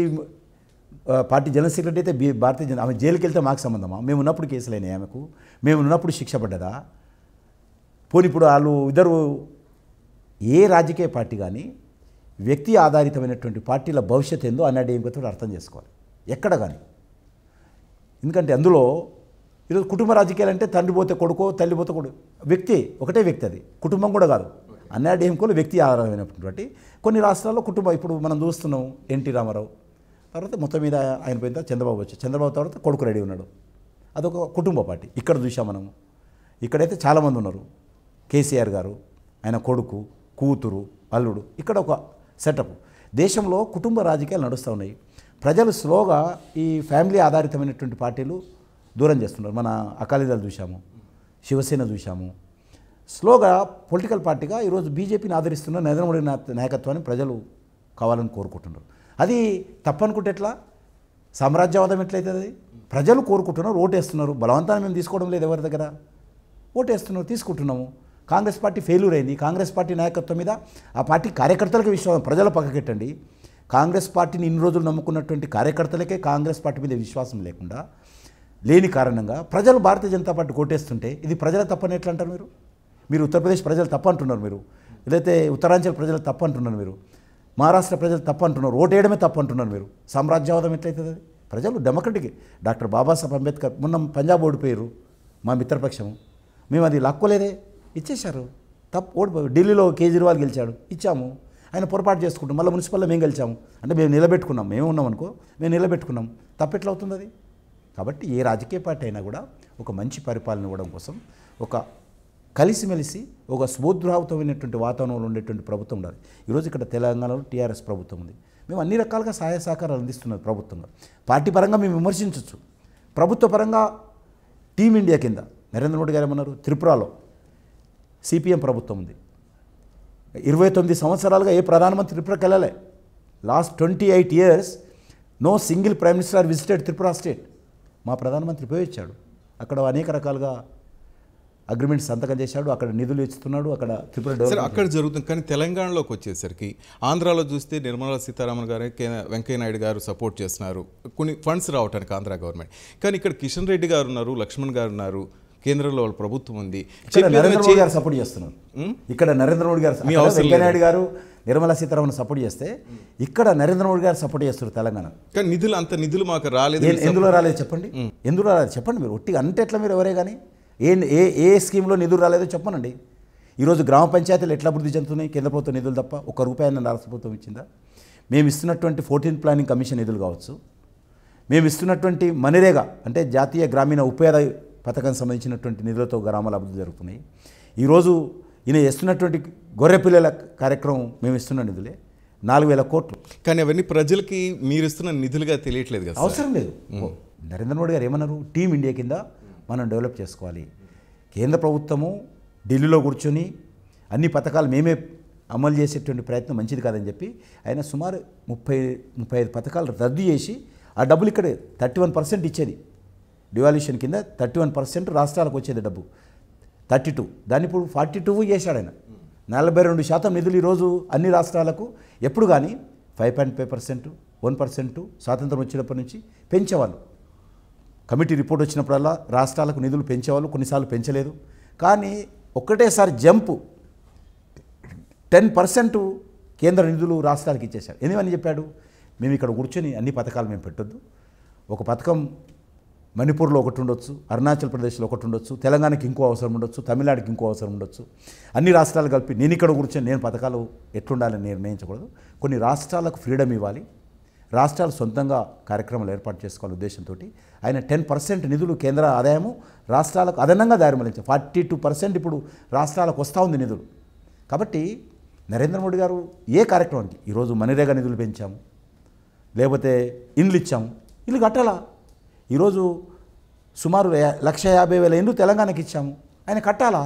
పార్టీ జనరల్ సెక్రటరీ అయితే భారతీయ జనతా, ఆమె జైలుకి వెళ్తే మాకు సంబంధమా? మేము ఉన్నప్పుడు కేసులు అయినాయి ఆమెకు, మేము ఉన్నప్పుడు శిక్ష పడ్డదా? పోనీ ఇప్పుడు వాళ్ళు ఇద్దరు ఏ రాజకీయ పార్టీ కానీ వ్యక్తి ఆధారితమైనటువంటి పార్టీల భవిష్యత్తు ఏందో అన్నాడీఎంకేతో అర్థం చేసుకోవాలి ఎక్కడ కానీ. ఎందుకంటే అందులో ఈరోజు కుటుంబ రాజకీయాలు అంటే తండ్రి పోతే కొడుకో, తల్లి పోతే కొడుకు, వ్యక్తి ఒకటే వ్యక్తి, అది కుటుంబం కూడా కాదు. అన్నాడీఎంకేలో వ్యక్తి ఆధారమైనటువంటి కొన్ని రాష్ట్రాల్లో కుటుంబం, ఇప్పుడు మనం చూస్తున్నాం ఎన్టీ రామారావు తర్వాత మొత్తం మీద ఆయన పోయిన తర్వాత చంద్రబాబు వచ్చి, చంద్రబాబు తర్వాత కొడుకు రెడీ ఉన్నాడు, అదొక కుటుంబ పార్టీ. ఇక్కడ చూసాం మనం, ఇక్కడైతే చాలామంది ఉన్నారు. కేసీఆర్ గారు, ఆయన కొడుకు, కూతురు, అల్లుడు, ఇక్కడ ఒక సెటప్. దేశంలో కుటుంబ రాజకీయాలు నడుస్తూ ఉన్నాయి. ప్రజలు స్లోగా ఈ ఫ్యామిలీ ఆధారితమైనటువంటి పార్టీలు దూరం చేస్తున్నారు. మన అకాలీదళ్ చూసాము, శివసేన చూసాము. స్లోగా పొలిటికల్ పార్టీగా ఈరోజు బీజేపీని ఆదరిస్తున్న నరేంద్ర మోడీ నాయకత్వాన్ని ప్రజలు కావాలని కోరుకుంటున్నారు. అది తప్పనుకుంటే ఎట్లా? సామ్రాజ్యవాదం ఎట్లయితుంది? ప్రజలు కోరుకుంటున్నారు, ఓటేస్తున్నారు. బలవంతాన్ని మేము తీసుకోవడం లేదు ఎవరి దగ్గర, ఓటేస్తున్నారు, తీసుకుంటున్నాము. కాంగ్రెస్ పార్టీ ఫెయిల్యూర్ అయింది. కాంగ్రెస్ పార్టీ నాయకత్వం మీద ఆ పార్టీ కార్యకర్తలకు విశ్వాసం, ప్రజల పక్కకెట్టండి. కాంగ్రెస్ పార్టీని ఇన్ని రోజులు నమ్ముకున్నటువంటి కార్యకర్తలకే కాంగ్రెస్ పార్టీ మీద విశ్వాసం లేకుండా లేని కారణంగా ప్రజలు భారతీయ జనతా పార్టీ కోటేస్తుంటే ఇది ప్రజల తప్పని ఎట్లా అంటారు మీరు? మీరు ఉత్తరప్రదేశ్ ప్రజలు తప్పు అంటున్నారు, మీరు లేకపోతే ఉత్తరాంచల్ ప్రజలు తప్పు అంటున్నారు, మీరు మహారాష్ట్ర ప్రజలు తప్పు అంటున్నారు, ఓటేయడమే తప్పు అంటున్నారు మీరు. సామ్రాజ్యవాదం ఎట్లయితుంది? అది ప్రజలు డెమోక్రటిక్. డాక్టర్ బాబాసాహెబ్ అంబేద్కర్ మొన్న పంజాబ్ ఓడిపోయారు, మా మిత్రపక్షము, మేము అది లాక్కోలేదే, ఇచ్చేశారు. తప్పు ఓడిపోయారు. ఢిల్లీలో కేజ్రీవాల్ గెలిచాడు, ఇచ్చాము. ఆయన పొరపాటు చేసుకుంటాం, మళ్ళీ మున్సిపల్లో మేము గెలిచాము అంటే మేము నిలబెట్టుకున్నాం, మేము ఉన్నాం అనుకో, మేము నిలబెట్టుకున్నాం. తప్పెట్లా అవుతుంది అది? కాబట్టి ఏ రాజకీయ పార్టీ అయినా కూడా ఒక మంచి పరిపాలన ఇవ్వడం కోసం ఒక కలిసిమెలిసి ఒక స్ఫూర్తిదాయకమైనటువంటి వాతావరణంలో ఉండేటువంటి ప్రభుత్వం ఉండాలి. ఈరోజు ఇక్కడ తెలంగాణలో టీఆర్ఎస్ ప్రభుత్వం ఉంది. మేము అన్ని రకాలుగా సహాయ సహకారాలు అందిస్తున్నది ప్రభుత్వంగా. పార్టీ పరంగా మేము విమర్శించవచ్చు, ప్రభుత్వ పరంగా టీమిండియా కింద నరేంద్ర మోడీ గారు ఏమన్నారు? త్రిపురలో సిపిఎం ప్రభుత్వం ఉంది. 29 సంవత్సరాలుగా ఏ ప్రధానమంత్రి త్రిపురకి వెళ్ళలే. Last 28 years no single prime minister are visited Tripura state. మా ప్రధానమంత్రి పోయి వచ్చాడు, అక్కడ అనేక రకాలుగా అగ్రిమెంట్స్ సంతకం చేశాడు, అక్కడ నిధులు ఇస్తున్నాడు, అక్కడ త్రిపుర డెవలప్ అక్కడ జరుగుతుంది. కానీ తెలంగాణలోకి వచ్చేసరికి ఆంధ్రాలో చూస్తే నిర్మలా సీతారామన్ గారు, వెంకయ్య నాయుడు గారు సపోర్ట్ చేస్తున్నారు కొన్ని ఫండ్స్ రావడానికి ఆంధ్ర గవర్నమెంట్. కానీ ఇక్కడ కిషన్ రెడ్డి గారు ఉన్నారు, లక్ష్మణ్ గారు ఉన్నారు, కేంద్రంలో వాళ్ళ ప్రభుత్వం ఉంది. నరేంద్ర మోడీ గారు సపోర్ట్ చేస్తున్నారు. ఇక్కడ నరేంద్ర మోడీ గారు, వెంకయ్య నాయుడు గారు నిర్మలా సీతారామన్ సపోర్ట్ చేస్తే ఇక్కడ నరేంద్ర మోడీ గారు సపోర్ట్ చేస్తారు తెలంగాణ. కానీ నిధులు మాకు రాలేదు. ఎందులో రాలేదు చెప్పండి, ఎందులో రాలేదు చెప్పండి మీరు. ఒట్టిగా అంటే ఎట్లా మీరు ఎవరే కానీ ఏ స్కీమ్లో నిధులు రాలేదో చెప్పనండి. ఈరోజు గ్రామ పంచాయతీలు ఎట్లా అభివృద్ధి చెందుతున్నాయి? కేంద్ర ప్రభుత్వం నిధులు తప్ప ఒక్క రూపాయన రాష్ట్ర ప్రభుత్వం ఇచ్చిందా? మేము ఇస్తున్నటువంటి 14th ప్లానింగ్ కమిషన్ నిధులు కావచ్చు, మేము ఇస్తున్నటువంటి మన్రేగా అంటే జాతీయ గ్రామీణ ఉపాధి పథకానికి సంబంధించినటువంటి నిధులతో గ్రామాల అభివృద్ధి జరుగుతున్నాయి. ఈరోజు ఈయన ఇస్తున్నటువంటి గొర్రె పిల్లల కార్యక్రమం మేము ఇస్తున్న నిధులే 4,000 కోట్లు. కానీ అవన్నీ ప్రజలకి మీరు ఇస్తున్న నిధులుగా తెలియట్లేదు కదా. అవసరం లేదు. నరేంద్ర మోడీ గారు ఏమన్నారు? టీమ్ ఇండియా కింద మనం డెవలప్ చేసుకోవాలి. కేంద్ర ప్రభుత్వము ఢిల్లీలో కూర్చొని అన్ని పథకాలు మేమే అమలు చేసేటువంటి ప్రయత్నం మంచిది కాదని చెప్పి ఆయన సుమారు 35 పథకాలు రద్దు చేసి ఆ డబ్బులు ఇక్కడే 31% ఇచ్చేది. డివాల్యూషన్ కింద 31% రాష్ట్రాలకు వచ్చేది డబ్బు, 32 దాన్ని ఇప్పుడు 42 చేశాడు ఆయన. 42% నిధులు ఈరోజు అన్ని రాష్ట్రాలకు ఎప్పుడు కానీ 5.5%, 1% స్వాతంత్రం వచ్చినప్పటి నుంచి పెంచేవాళ్ళు. కమిటీ రిపోర్ట్ వచ్చినప్పుడల్లా రాష్ట్రాలకు నిధులు పెంచేవాళ్ళు, కొన్నిసార్లు పెంచలేదు. కానీ ఒక్కటేసారి జంపు 10% కేంద్ర నిధులు రాష్ట్రాలకు ఇచ్చేశారు. ఎందుకని చెప్పాడు? మేము ఇక్కడ కూర్చొని అన్ని పథకాలు మేము పెట్టొద్దు, ఒక పథకం మణిపూర్లో ఒకటి ఉండొచ్చు, అరుణాచల్ ప్రదేశ్లో ఒకటి ఉండొచ్చు, తెలంగాణకి ఇంకో అవసరం ఉండొచ్చు, తమిళనాడుకి ఇంకో అవసరం ఉండొచ్చు. అన్ని రాష్ట్రాలు కలిపి నేను ఇక్కడ కూర్చొని నేను పథకాలు ఎట్లుండాలని నిర్ణయించకూడదు. కొన్ని రాష్ట్రాలకు ఫ్రీడమ్ ఇవ్వాలి, రాష్ట్రాలు సొంతంగా కార్యక్రమాలు ఏర్పాటు చేసుకోవాలి ఉద్దేశంతో ఆయన 10% నిధులు కేంద్ర ఆదాయము రాష్ట్రాలకు అదనంగా దారి మళ్లించారు. 42% ఇప్పుడు రాష్ట్రాలకు వస్తూ ఉంది నిధులు. కాబట్టి నరేంద్ర మోడీ గారు ఏ కార్యక్రమానికి ఈరోజు మనరేగా నిధులు పెంచాము, లేకపోతే ఇండ్లు ఇచ్చాము, ఇల్లు కట్టాలా. ఈరోజు సుమారు 1,50,000 ఇండ్లు తెలంగాణకి ఇచ్చాము, ఆయన కట్టాలా,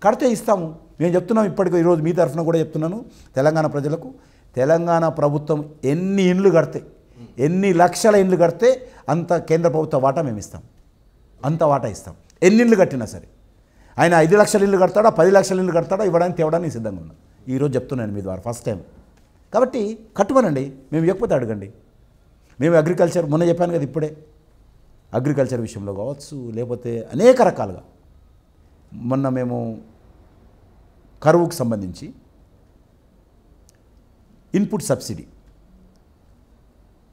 కడితే ఇస్తాము. నేను చెప్తున్నాం ఇప్పటికీ, ఈరోజు మీ తరఫున కూడా చెప్తున్నాను తెలంగాణ ప్రజలకు, తెలంగాణ ప్రభుత్వం ఎన్ని ఇండ్లు కడితే, ఎన్ని లక్షల ఇండ్లు కడితే అంత కేంద్ర ప్రభుత్వ వాటా మేము ఇస్తాం, అంత వాటా ఇస్తాం. ఎన్ని ఇండ్లు కట్టినా సరే. ఆయన 5 లక్షల ఇల్లు కడతాడా, 10 లక్షల ఇల్లు కడతాడా, ఇవ్వడానికి తేవడానికి సిద్ధంగా ఉన్నాం. ఈరోజు చెప్తున్నాను మీ ద్వారా ఫస్ట్ టైం. కాబట్టి కట్టుమనండి, మేము ఇవ్వకపోతే అడగండి. మేము అగ్రికల్చర్ మొన్న చెప్పాను కదా, ఇప్పుడే అగ్రికల్చర్ విషయంలో కావచ్చు, లేకపోతే అనేక రకాలుగా మొన్న మేము కరువుకు సంబంధించి ఇన్పుట్ సబ్సిడీ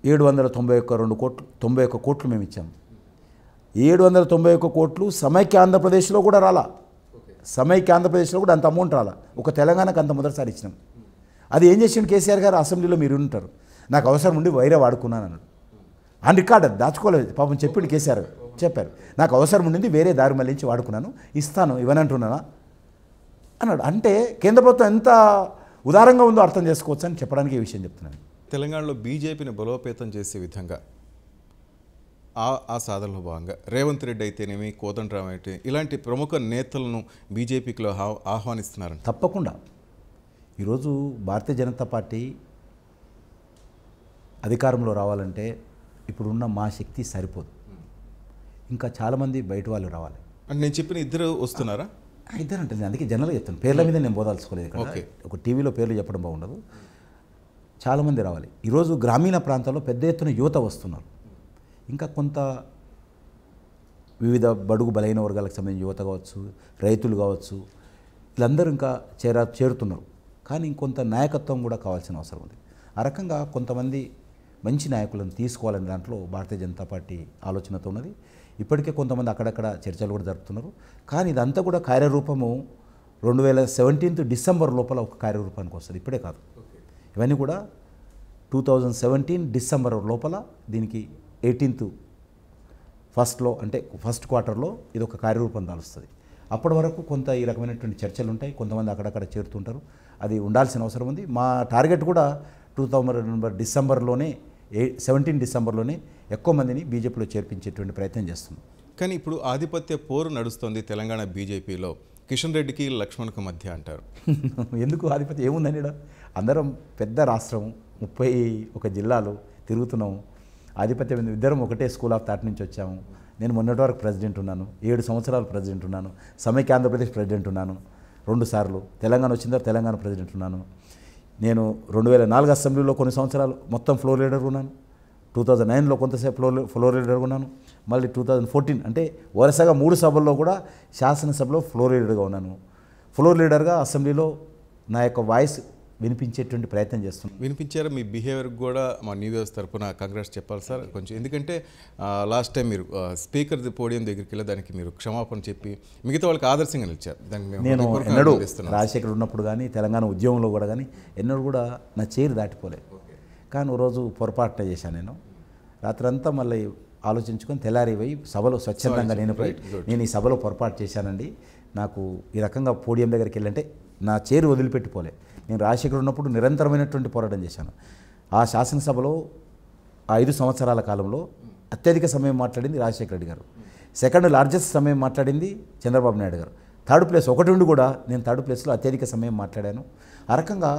791 కోట్లు మేము ఇచ్చాము. 791 కోట్లు సమైక్య ఆంధ్రప్రదేశ్లో కూడా రాలా, సమైక్య ఆంధ్రప్రదేశ్లో కూడా అంత అమౌంట్ రాలా. ఒక తెలంగాణకు అంత మొదటిసారి ఇచ్చినాం. అది ఏం చేసిండు కేసీఆర్ గారు, అసెంబ్లీలో మీరు ఉంటారు, నాకు అవసరం ఉండి వైరే వాడుకున్నాను అన్నాడు. ఆన్ రికార్డ్, అది దాచుకోలేదు పాపం, చెప్పిండు కేసీఆర్ చెప్పారు, నాకు అవసరం ఉండింది వేరే దారి మళ్ళించి వాడుకున్నాను, ఇస్తాను, ఇవ్వనంటున్నానా అన్నాడు. అంటే కేంద్ర ప్రభుత్వం ఎంత ఉదారంగా ఉందో అర్థం చేసుకోవచ్చు అని చెప్పడానికి ఈ విషయం చెప్తున్నాను. తెలంగాణలో బీజేపీని బలోపేతం చేసే విధంగా ఆ సాధనలో భాగంగా రేవంత్ రెడ్డి అయితేనేమి, కోదండరామ్ అయితే ఇలాంటి ప్రముఖ నేతలను బీజేపీలో ఆహ్వానిస్తున్నారని. తప్పకుండా ఈరోజు భారతీయ జనతా పార్టీ అధికారంలో రావాలంటే ఇప్పుడున్న మా శక్తి సరిపోదు, ఇంకా చాలామంది బయట వాళ్ళు రావాలి. అంటే నేను చెప్పిన ఇద్దరు వస్తున్నారా? ఇద్దరు అంటే అందుకే జనరల్గా చెప్తాను, పేర్ల మీద నేను బోదాల్చుకోలేదు ఇక్కడ. ఒక టీవీలో పేర్లు చెప్పడం బాగుండదు. చాలామంది రావాలి. ఈరోజు గ్రామీణ ప్రాంతాల్లో పెద్ద ఎత్తున యువత వస్తున్నారు. ఇంకా కొంత వివిధ బడుగు బలైన వర్గాలకు సంబంధించిన యువత కావచ్చు, రైతులు కావచ్చు, వీళ్ళందరూ ఇంకా చేరుతున్నారు. కానీ ఇంకొంత నాయకత్వం కూడా కావాల్సిన అవసరం ఉంది. ఆ రకంగా కొంతమంది మంచి నాయకులను తీసుకోవాలనే దాంట్లో భారతీయ జనతా పార్టీ ఆలోచనతో ఉన్నది. ఇప్పటికే కొంతమంది అక్కడక్కడ చర్చలు కూడా జరుపుతున్నారు. కానీ ఇదంతా కూడా కార్యరూపము 2017 డిసెంబర్ లోపల ఒక కార్యరూపానికి వస్తుంది, ఇప్పుడే కాదు. ఇవన్నీ కూడా 2017 డిసెంబర్ లోపల దీనికి 18th ఫస్ట్లో అంటే ఫస్ట్ క్వార్టర్లో ఇది ఒక కార్యరూపం దాలుస్తుంది. అప్పటి వరకు కొంత ఈ రకమైనటువంటి చర్చలు ఉంటాయి, కొంతమంది అక్కడక్కడ చేరుతుంటారు. అది ఉండాల్సిన అవసరం ఉంది. మా టార్గెట్ కూడా 2017 డిసెంబర్లోనే ఎక్కువ మందిని బీజేపీలో చేర్పించేటువంటి ప్రయత్నం చేస్తున్నాం. కానీ ఇప్పుడు ఆధిపత్య పోరు నడుస్తుంది తెలంగాణ బీజేపీలో, కిషన్ రెడ్డికి లక్ష్మణ్కు మధ్య అంటారు. ఎందుకు ఆధిపత్యం ఏముందని? అందరం పెద్ద రాష్ట్రం, 31 జిల్లాలు తిరుగుతున్నాము. ఆధిపత్యం ఇద్దరం ఒకటే స్కూల్ ఆఫ్ థాట్ నుంచి వచ్చాము. నేను మొన్నటి వరకు ప్రెసిడెంట్ ఉన్నాను, 7 సంవత్సరాలు ప్రెసిడెంట్ ఉన్నాను, సమైక్య ఆంధ్రప్రదేశ్ ప్రెసిడెంట్ ఉన్నాను 2 సార్లు, తెలంగాణ వచ్చిన తర్వాత తెలంగాణ ప్రెసిడెంట్ ఉన్నాను. నేను 2004 అసెంబ్లీలో కొన్ని సంవత్సరాలు మొత్తం ఫ్లోర్ లీడర్ ఉన్నాను, 2009లో కొంతసేపు ఫ్లోర్ లీడర్ ఉన్నాను, మళ్ళీ 2014 అంటే వరుసగా 3 సభల్లో కూడా శాసనసభలో ఫ్లోర్ లీడర్గా ఉన్నాను. ఫ్లోర్ లీడర్గా అసెంబ్లీలో నా యొక్క వాయిస్ వినిపించేటువంటి ప్రయత్నం చేస్తున్నాను. వినిపించారా? మీ బిహేవియర్ కూడా మా న్యూ ఇయర్స్ తరఫున కాంగ్రెస్ చెప్పాలి సార్ కొంచెం. ఎందుకంటే లాస్ట్ టైం మీరు స్పీకర్ పోడియం దగ్గరికి వెళ్ళి దానికి మీరు క్షమాపణ చెప్పి మిగతా వాళ్ళకి ఆదర్శంగా నిలిచారు. నేను ఎన్నడూ రాజశేఖర్ ఉన్నప్పుడు కానీ తెలంగాణ ఉద్యమంలో కూడా కానీ ఎన్నడూ కూడా నా చైర్ దాటిపోలేదు. కానీ ఓ రోజు పొరపాటున చేశాను. నేను రాత్రంతా మళ్ళీ ఆలోచించుకొని తెల్లారి పోయి సభలో స్వచ్ఛందంగా నేను ఈ సభలో పొరపాటు చేశానండి, నాకు ఈ రకంగా పోడియం దగ్గరికి వెళ్ళంటే నా చైర్ వదిలిపెట్టిపోలే. నేను రాజశేఖర్ ఉన్నప్పుడు నిరంతరమైనటువంటి పోరాటం చేశాను. ఆ శాసనసభలో ఆ 5 సంవత్సరాల కాలంలో అత్యధిక సమయం మాట్లాడింది రాజశేఖర రెడ్డి గారు, సెకండ్ లార్జెస్ట్ సమయం మాట్లాడింది చంద్రబాబు నాయుడు గారు, థర్డ్ ప్లేస్ ఒకటి ఉండి కూడా నేను థర్డ్ ప్లేస్లో అత్యధిక సమయం మాట్లాడాను. ఆ రకంగా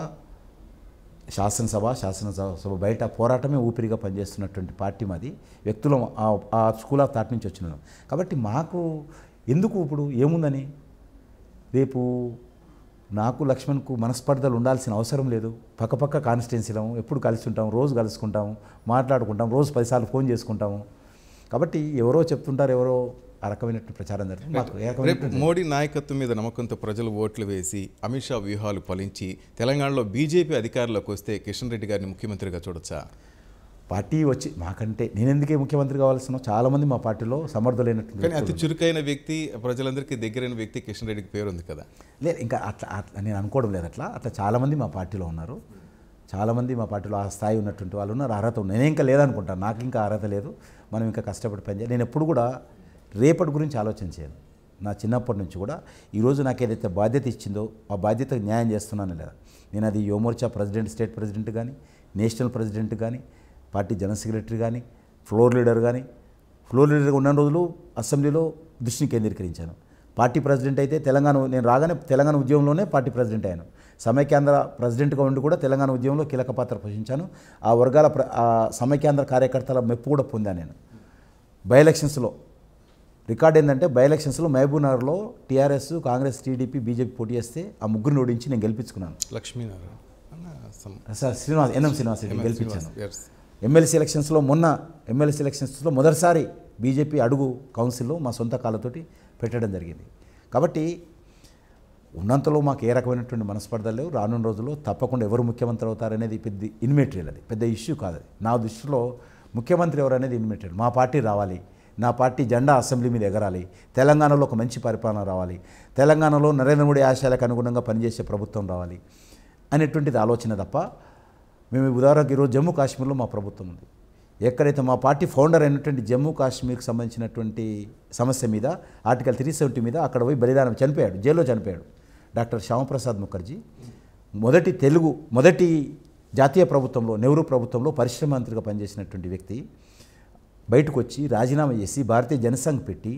శాసనసభ బయట పోరాటమే ఊపిరిగా పనిచేస్తున్నటువంటి పార్టీ మాది. వ్యక్తులు ఆ స్కూల్ ఆఫ్ థాట్ నుంచి వచ్చినాను. కాబట్టి మాకు ఎందుకు ఇప్పుడు ఏముందని, రేపు నాకు లక్ష్మణ్కు మనస్పర్ధలు ఉండాల్సిన అవసరం లేదు. పక్కపక్క కాన్స్టిట్యున్సీలో ఎప్పుడు కలిసి ఉంటాము, రోజు కలుసుకుంటాము, మాట్లాడుకుంటాము, రోజు 10 సార్లు ఫోన్ చేసుకుంటాము. కాబట్టి ఎవరో చెప్తుంటారు, ఎవరో ఆ రకమైన ప్రచారం జరుగుతుంది. మోడీ నాయకత్వం మీద నమ్మకంతో ప్రజలు ఓట్లు వేసి అమిత్ షా వ్యూహాలు ఫలించి తెలంగాణలో బీజేపీ అధికారంలోకి వస్తే కిషన్ రెడ్డి గారిని ముఖ్యమంత్రిగా చూడొచ్చా? పార్టీ వచ్చి మాకంటే నేను ఎందుకే ముఖ్యమంత్రి కావాల్సిన చాలామంది మా పార్టీలో సమర్థులైనటువంటి కానీ అతి చురుకైన వ్యక్తి, ప్రజలందరికీ దగ్గరైన వ్యక్తి కిషన్ రెడ్డికి పేరు ఉంది కదా. లేదు ఇంకా అట్లా నేను అనుకోవడం లేదు. అట్లా చాలామంది మా పార్టీలో ఉన్నారు. చాలామంది మా పార్టీలో ఆ స్థాయి ఉన్నటువంటి వాళ్ళు ఉన్నారు, అర్హత ఉంది. నేను ఇంకా లేదనుకుంటాను, నాకు ఇంకా అర్హత లేదు, మనం ఇంకా కష్టపడి పనిచేయాలి. నేను ఎప్పుడు కూడా రేపటి గురించి ఆలోచన చేయను. నా చిన్నప్పటి నుంచి కూడా ఈరోజు నాకు ఏదైతే బాధ్యత ఇచ్చిందో ఆ బాధ్యతకు న్యాయం చేస్తున్నాను లేదా. నేను అది యువమోర్చా ప్రెసిడెంట్, స్టేట్ ప్రెసిడెంట్ కానీ, నేషనల్ ప్రెసిడెంట్ కానీ, పార్టీ జనరల్ సెక్రటరీ కానీ, ఫ్లోర్ లీడర్ కానీ, ఫ్లోర్ లీడర్గా ఉన్న రోజులు అసెంబ్లీలో దృష్టిని కేంద్రీకరించాను. పార్టీ ప్రెసిడెంట్ అయితే నేను రాగానే తెలంగాణ ఉద్యమంలోనే పార్టీ ప్రెసిడెంట్ అయ్యాను. సమైక్యాంధ్ర ప్రెసిడెంట్గా ఉండి కూడా తెలంగాణ ఉద్యమంలో కీలక పాత్ర పోషించాను. ఆ వర్గాల సమైక్యాంధ్ర కార్యకర్తల మెప్పు కూడా పొందాను. నేను బై ఎలక్షన్స్లో రికార్డ్ ఏంటంటే, బై ఎలక్షన్స్లో మహబూబ్నగర్లో టీఆర్ఎస్, కాంగ్రెస్, టీడీపీ, బీజేపీ పోటీ చేస్తే ఆ ముగ్గురిని ఓడించి నేను గెలిపించుకున్నాను. ఎన్ఎం శ్రీనివాస్ రెడ్డి గెలిపించాను. ఎమ్మెల్సీ ఎలక్షన్స్లో మొదటిసారి బీజేపీ అడుగు కౌన్సిల్లో మా సొంత కాళ్ళతోటి పెట్టడం జరిగింది. కాబట్టి ఉన్నంతలో మాకు ఏ రకమైనటువంటి మనస్పర్ధలు లేవు. రానున్న రోజుల్లో తప్పకుండా ఎవరు ముఖ్యమంత్రి అవుతారనేది పెద్ద ఇన్మెటీరియల్, అది పెద్ద ఇష్యూ కాదు. నా దృష్టిలో ముఖ్యమంత్రి ఎవరనేది ఇన్మెటీరియల్. మా పార్టీ రావాలి, నా పార్టీ జెండా అసెంబ్లీ మీద ఎగరాలి, తెలంగాణలో ఒక మంచి పరిపాలన రావాలి, తెలంగాణలో నరేంద్ర మోడీ ఆశయాలకు అనుగుణంగా పనిచేసే ప్రభుత్వం రావాలి అనేటువంటిది ఆలోచన తప్ప, మేము ఉదాహరణకు ఈరోజు జమ్మూ కాశ్మీర్లో మా ప్రభుత్వం ఉంది. ఎక్కడైతే మా పార్టీ ఫౌండర్ అయినటువంటి జమ్మూ కాశ్మీర్కి సంబంధించినటువంటి సమస్య మీద, ఆర్టికల్ 370 మీద అక్కడ పోయి బలిదానం చనిపోయాడు, జైల్లో చనిపోయాడు డాక్టర్ శ్యామప్రసాద్ ముఖర్జీ. మొదటి జాతీయ ప్రభుత్వంలో, నెహ్రూ ప్రభుత్వంలో పరిశ్రమ మంత్రిగా పనిచేసినటువంటి వ్యక్తి బయటకు వచ్చి రాజీనామా చేసి భారతీయ జనసంఘ్ పెట్టి,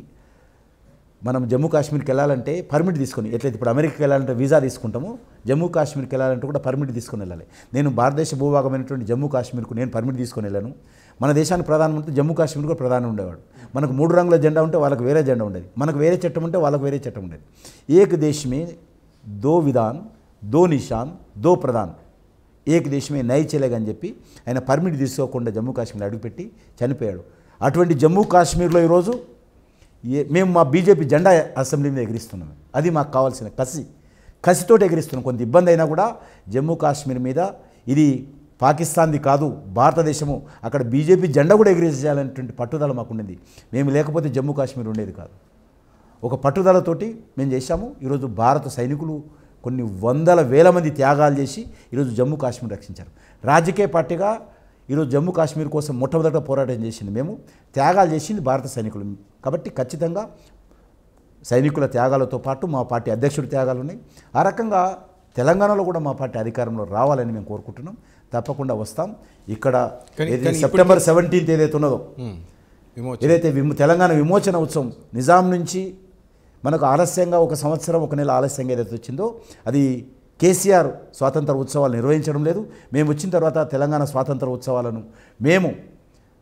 మనం జమ్మూ కాశ్మీర్కి వెళ్ళాలంటే పర్మిట్ తీసుకొని, ఎట్లయితే ఇప్పుడు అమెరికాకి వెళ్ళాలంటే వీసా తీసుకుంటామో, జమ్మూ కాశ్మీర్కి వెళ్ళాలంటే కూడా పర్మిట్ తీసుకొని వెళ్ళాలి. నేను భారతదేశ భూభాగమైనటువంటి జమ్మూ కాశ్మీర్కు నేను పర్మిట్ తీసుకొని వెళ్ళాను. మన దేశానికి ప్రధానమంత్రి జమ్మూ కాశ్మీర్ కూడా ప్రధాని ఉండేవాడు. మనకు 3 రంగుల జెండా ఉంటే వాళ్ళకి వేరే జెండా ఉండేది, మనకు వేరే చట్టం ఉంటే వాళ్ళకి వేరే చట్టం ఉండేది. ఏక్ దేశ్ మే దో విధాన్, దో నిషాన్, దో ప్రధాన్, ఏక్ దేశ్ మే నై చెలేగా అని చెప్పి ఆయన పర్మిట్ తీసుకోకుండా జమ్మూ కాశ్మీర్ అడుగుపెట్టి చనిపోయాడు. అటువంటి జమ్మూ కాశ్మీర్లో ఈరోజు మేము మా బీజేపీ జెండా అసెంబ్లీ మీద ఎగిరిస్తున్నాం. అది మాకు కావాల్సిన కసితోటి ఎగిరిస్తున్నాం. కొంత ఇబ్బంది అయినా కూడా జమ్మూ కాశ్మీర్ మీద ఇది పాకిస్తాన్ది కాదు, భారతదేశము, అక్కడ బీజేపీ జెండా కూడా ఎగిరించాలనేటువంటి పట్టుదల మాకు ఉండేది. మేము లేకపోతే జమ్మూ కాశ్మీర్ ఉండేది కాదు. ఒక పట్టుదలతోటి మేము చేశాము. ఈరోజు భారత సైనికులు కొన్ని వందల వేల మంది త్యాగాలు చేసి ఈరోజు జమ్మూ కాశ్మీర్ రక్షించారు. రాజకీయ పార్టీగా ఈరోజు జమ్మూ కాశ్మీర్ కోసం మొట్టమొదట పోరాటం చేసింది మేము, త్యాగాలు చేసింది భారత సైనికులు. కాబట్టి ఖచ్చితంగా సైనికుల త్యాగాలతో పాటు మా పార్టీ అధ్యక్షుడి త్యాగాలు ఉన్నాయి. ఆ రకంగా తెలంగాణలో కూడా మా పార్టీ అధికారంలో రావాలని మేము కోరుకుంటున్నాం. తప్పకుండా వస్తాం. ఇక్కడ సెప్టెంబర్ 17 ఏదైతే ఉన్నదో, ఏదైతే తెలంగాణ విమోచన ఉత్సవం నిజాం నుంచి మనకు ఆలస్యంగా 1 సంవత్సరం 1 నెల ఆలస్యంగా ఏదైతే వచ్చిందో, అది కేసీఆర్ స్వాతంత్ర ఉత్సవాలు నిర్వహించడం లేదు. మేము వచ్చిన తర్వాత తెలంగాణ స్వాతంత్ర ఉత్సవాలను మేము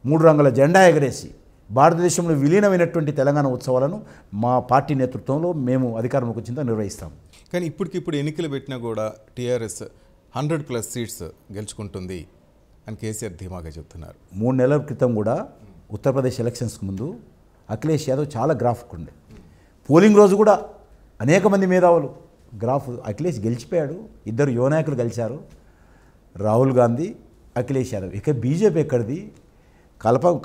3 రంగుల జెండా ఎగరేసి భారతదేశంలో విలీనమైనటువంటి తెలంగాణ ఉత్సవాలను మా పార్టీ నేతృత్వంలో మేము అధికారంలోకి వచ్చిన తర్వాత నిర్వహిస్తాం. కానీ ఇప్పటికిప్పుడు ఎన్నికలు పెట్టినా కూడా టీఆర్ఎస్ 100+ సీట్స్ గెలుచుకుంటుంది అని కేసీఆర్ ధీమాగా చెప్తున్నారు. 3 నెలల క్రితం కూడా ఉత్తరప్రదేశ్ ఎలక్షన్స్కి ముందు అఖిలేష్ యాదవ్ చాలా గ్రాఫిక్ ఉండే. పోలింగ్ రోజు కూడా అనేక మంది మేధావులు గ్రాఫ్, అఖిలేష్ గెలిచిపోయాడు. 2 యువ నాయకులు గెలిచారు, రాహుల్ గాంధీ, అఖిలేష్ యాదవ్. ఇక బీజేపీ ఎక్కడిది?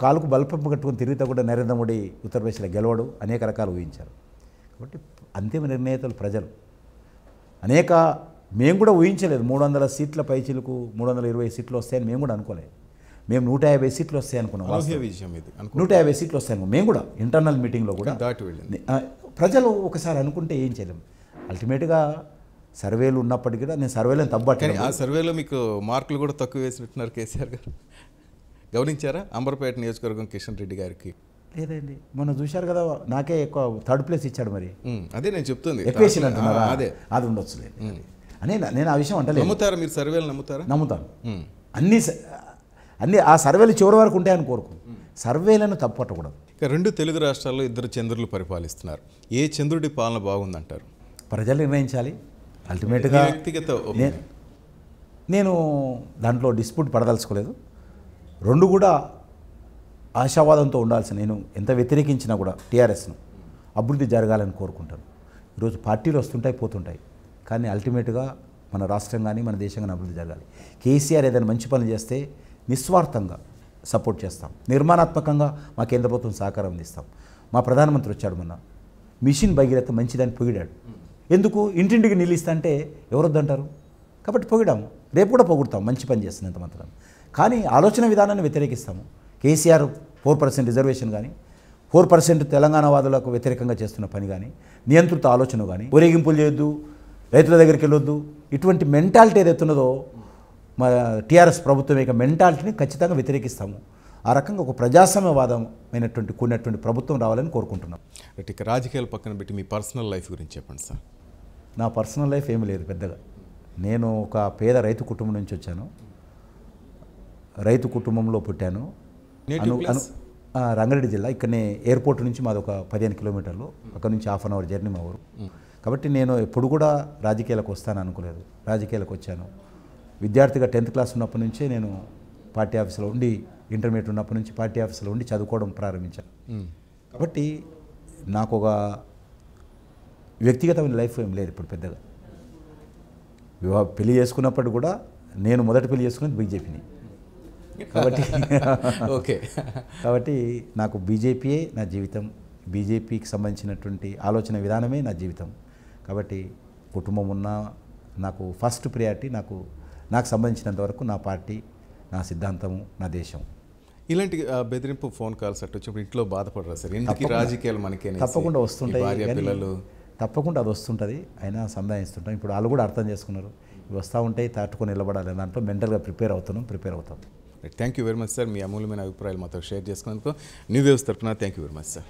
కాలుకు బలపంపు కట్టుకొని తిరిగితే కూడా నరేంద్ర మోడీ ఉత్తరప్రదేశ్లో గెలవడు, అనేక రకాలు ఊహించారు. కాబట్టి అంతిమ నిర్ణేతలు ప్రజలు. మేము కూడా ఊహించలేదు 300 సీట్ల పైచిలకు 320 సీట్లు వస్తాయని మేము కూడా అనుకోలేదు. మేము 150 సీట్లు వస్తాయి అనుకున్నాం. 150 సీట్లు వస్తాయను మేము కూడా ఇంటర్నల్ మీటింగ్లో కూడా ప్రజలు ఒకసారి అనుకుంటే ఏం చేయలేము. అల్టిమేట్గా సర్వేలు ఉన్నప్పటికీ కూడా నేను సర్వేలను తప్పట్లేదు. ఆ సర్వేలో మీకు మార్కులు కూడా తక్కువ వేసినట్టున్నారు కేసీఆర్ గారు, గమనించారా? అంబర్పేట నియోజకవర్గం కిషన్ రెడ్డి గారికి లేదండి, మొన్న చూశారు కదా, నాకే ఎక్కువ 3rd ప్లేస్ ఇచ్చాడు. మరి అదే నేను చెప్తుంది, ఎక్కువ వేసినట్టున్నారా? అదే అది ఉండొచ్చు అని నేను ఆ విషయం అంటే నమ్ముతారా మీరు? సర్వేలు నమ్ముతారా? నమ్ముతాను. అన్నీ ఆ సర్వేలు చివరి వరకు ఉంటాయని కోరుకు. సర్వేలను తప్పట్టకూడదు. ఇక 2 తెలుగు రాష్ట్రాల్లో 2 చంద్రులు పరిపాలిస్తున్నారు. ఏ చంద్రుడి పాలన బాగుందంటారు? ప్రజలు నిర్ణయించాలి. అల్టిమేట్గా వ్యక్తిగత నేను దాంట్లో డిస్ప్యూట్ పడదలుచుకోలేదు. 2 కూడా ఆశావాదంతో ఉండాల్సిన, నేను ఎంత వ్యతిరేకించినా కూడా టీఆర్ఎస్ను అభివృద్ధి జరగాలని కోరుకుంటాను. ఈరోజు పార్టీలు వస్తుంటాయి పోతుంటాయి, కానీ అల్టిమేట్గా మన రాష్ట్రం కానీ మన దేశం కానీ అభివృద్ధి జరగాలి. కేసీఆర్ ఏదైనా మంచి పనులు చేస్తే నిస్వార్థంగా సపోర్ట్ చేస్తాం, నిర్మాణాత్మకంగా మా కేంద్ర ప్రభుత్వం సహకారం అందిస్తాం. మా ప్రధానమంత్రి వచ్చాడు మొన్న, మిషన్ భగీరథ మంచిదని పొగిడాడు. ఎందుకు? ఇంటింటికి నీళ్ళు ఇస్తా అంటే ఎవరొద్దంటారు? కాబట్టి పొగిడాము, రేపు కూడా పొగుడతాం, మంచి పని చేస్తుంది ఎంత మాత్రం. కానీ ఆలోచన విధానాన్ని వ్యతిరేకిస్తాము. కేసీఆర్ 4% రిజర్వేషన్ కానీ, 4% తెలంగాణ వాదులకు వ్యతిరేకంగా చేస్తున్న పని కానీ, నియంత్రిత ఆలోచన కానీ, ఊరేగింపులు చేయొద్దు, రైతుల దగ్గరికి వెళ్ళొద్దు, ఇటువంటి మెంటాలిటీ ఏదైతే ఉన్నదో మా టీఆర్ఎస్ ప్రభుత్వం యొక్క మెంటాలిటీని ఖచ్చితంగా వ్యతిరేకిస్తాము. ఆ రకంగా ఒక ప్రజాస్వామ్యవాదమైనటువంటి కూడినటువంటి ప్రభుత్వం రావాలని కోరుకుంటున్నాం. ఇక రాజకీయాలు పక్కన పెట్టి మీ పర్సనల్ లైఫ్ గురించి చెప్పండి సార్. నా పర్సనల్ లైఫ్ ఏమీ లేదు పెద్దగా. నేను ఒక పేద రైతు కుటుంబం నుంచి వచ్చాను, రైతు కుటుంబంలో పుట్టాను. రంగారెడ్డి జిల్లా, ఇక్కడనే ఎయిర్పోర్ట్ నుంచి మాది ఒక 15 కిలోమీటర్లు, అక్కడ నుంచి ½ అవర్ జర్నీ మా ఊరు. కాబట్టి నేను ఎప్పుడు కూడా రాజకీయాలకు వస్తాను అనుకోలేదు, రాజకీయాలకు వచ్చాను. విద్యార్థిగా 10th క్లాస్ ఉన్నప్పటి నుంచే నేను పార్టీ ఆఫీసులో ఉండి, ఇంటర్మీడియట్ ఉన్నప్పటి నుంచి పార్టీ ఆఫీసులో ఉండి చదువుకోవడం ప్రారంభించాను. కాబట్టి నాకు ఒక వ్యక్తిగతమైన లైఫ్ ఏం లేదు ఇప్పుడు పెద్దగా. పెళ్లి చేసుకున్నప్పుడు కూడా నేను మొదటి పెళ్లి చేసుకున్నది బీజేపీని. కాబట్టి ఓకే, కాబట్టి నాకు బీజేపీయే నా జీవితం, బీజేపీకి సంబంధించినటువంటి ఆలోచన విధానమే నా జీవితం. కాబట్టి కుటుంబం ఉన్నా నాకు ఫస్ట్ ప్రియారిటీ నాకు సంబంధించినంత వరకు నా పార్టీ, నా సిద్ధాంతము, నా దేశం. ఇలాంటి బెదిరింపు ఫోన్ కాల్స్ అట్టు వచ్చినప్పుడు ఇంట్లో బాధపడరా సార్? ఎందుకు రాజకీయాలు మనకే? తప్పకుండా వస్తుంటాయి, పిల్లలు తప్పకుండా అది వస్తుంటుంది, అయినా సంధానిస్తుంటాం. ఇప్పుడు వాళ్ళు కూడా అర్థం చేసుకున్నారు, ఇవి వస్తూ ఉంటాయి, తట్టుకొని నిలబడాలి దాంట్లో మెంటల్గా ప్రిపేర్ అవుతాం. Thank you very much sir, మీ అమూల్యమైన అభిప్రాయాలు మాతో షేర్ చేసుకున్నందుకు న్యూ వేవ్స్ తరఫున thank you very much sir.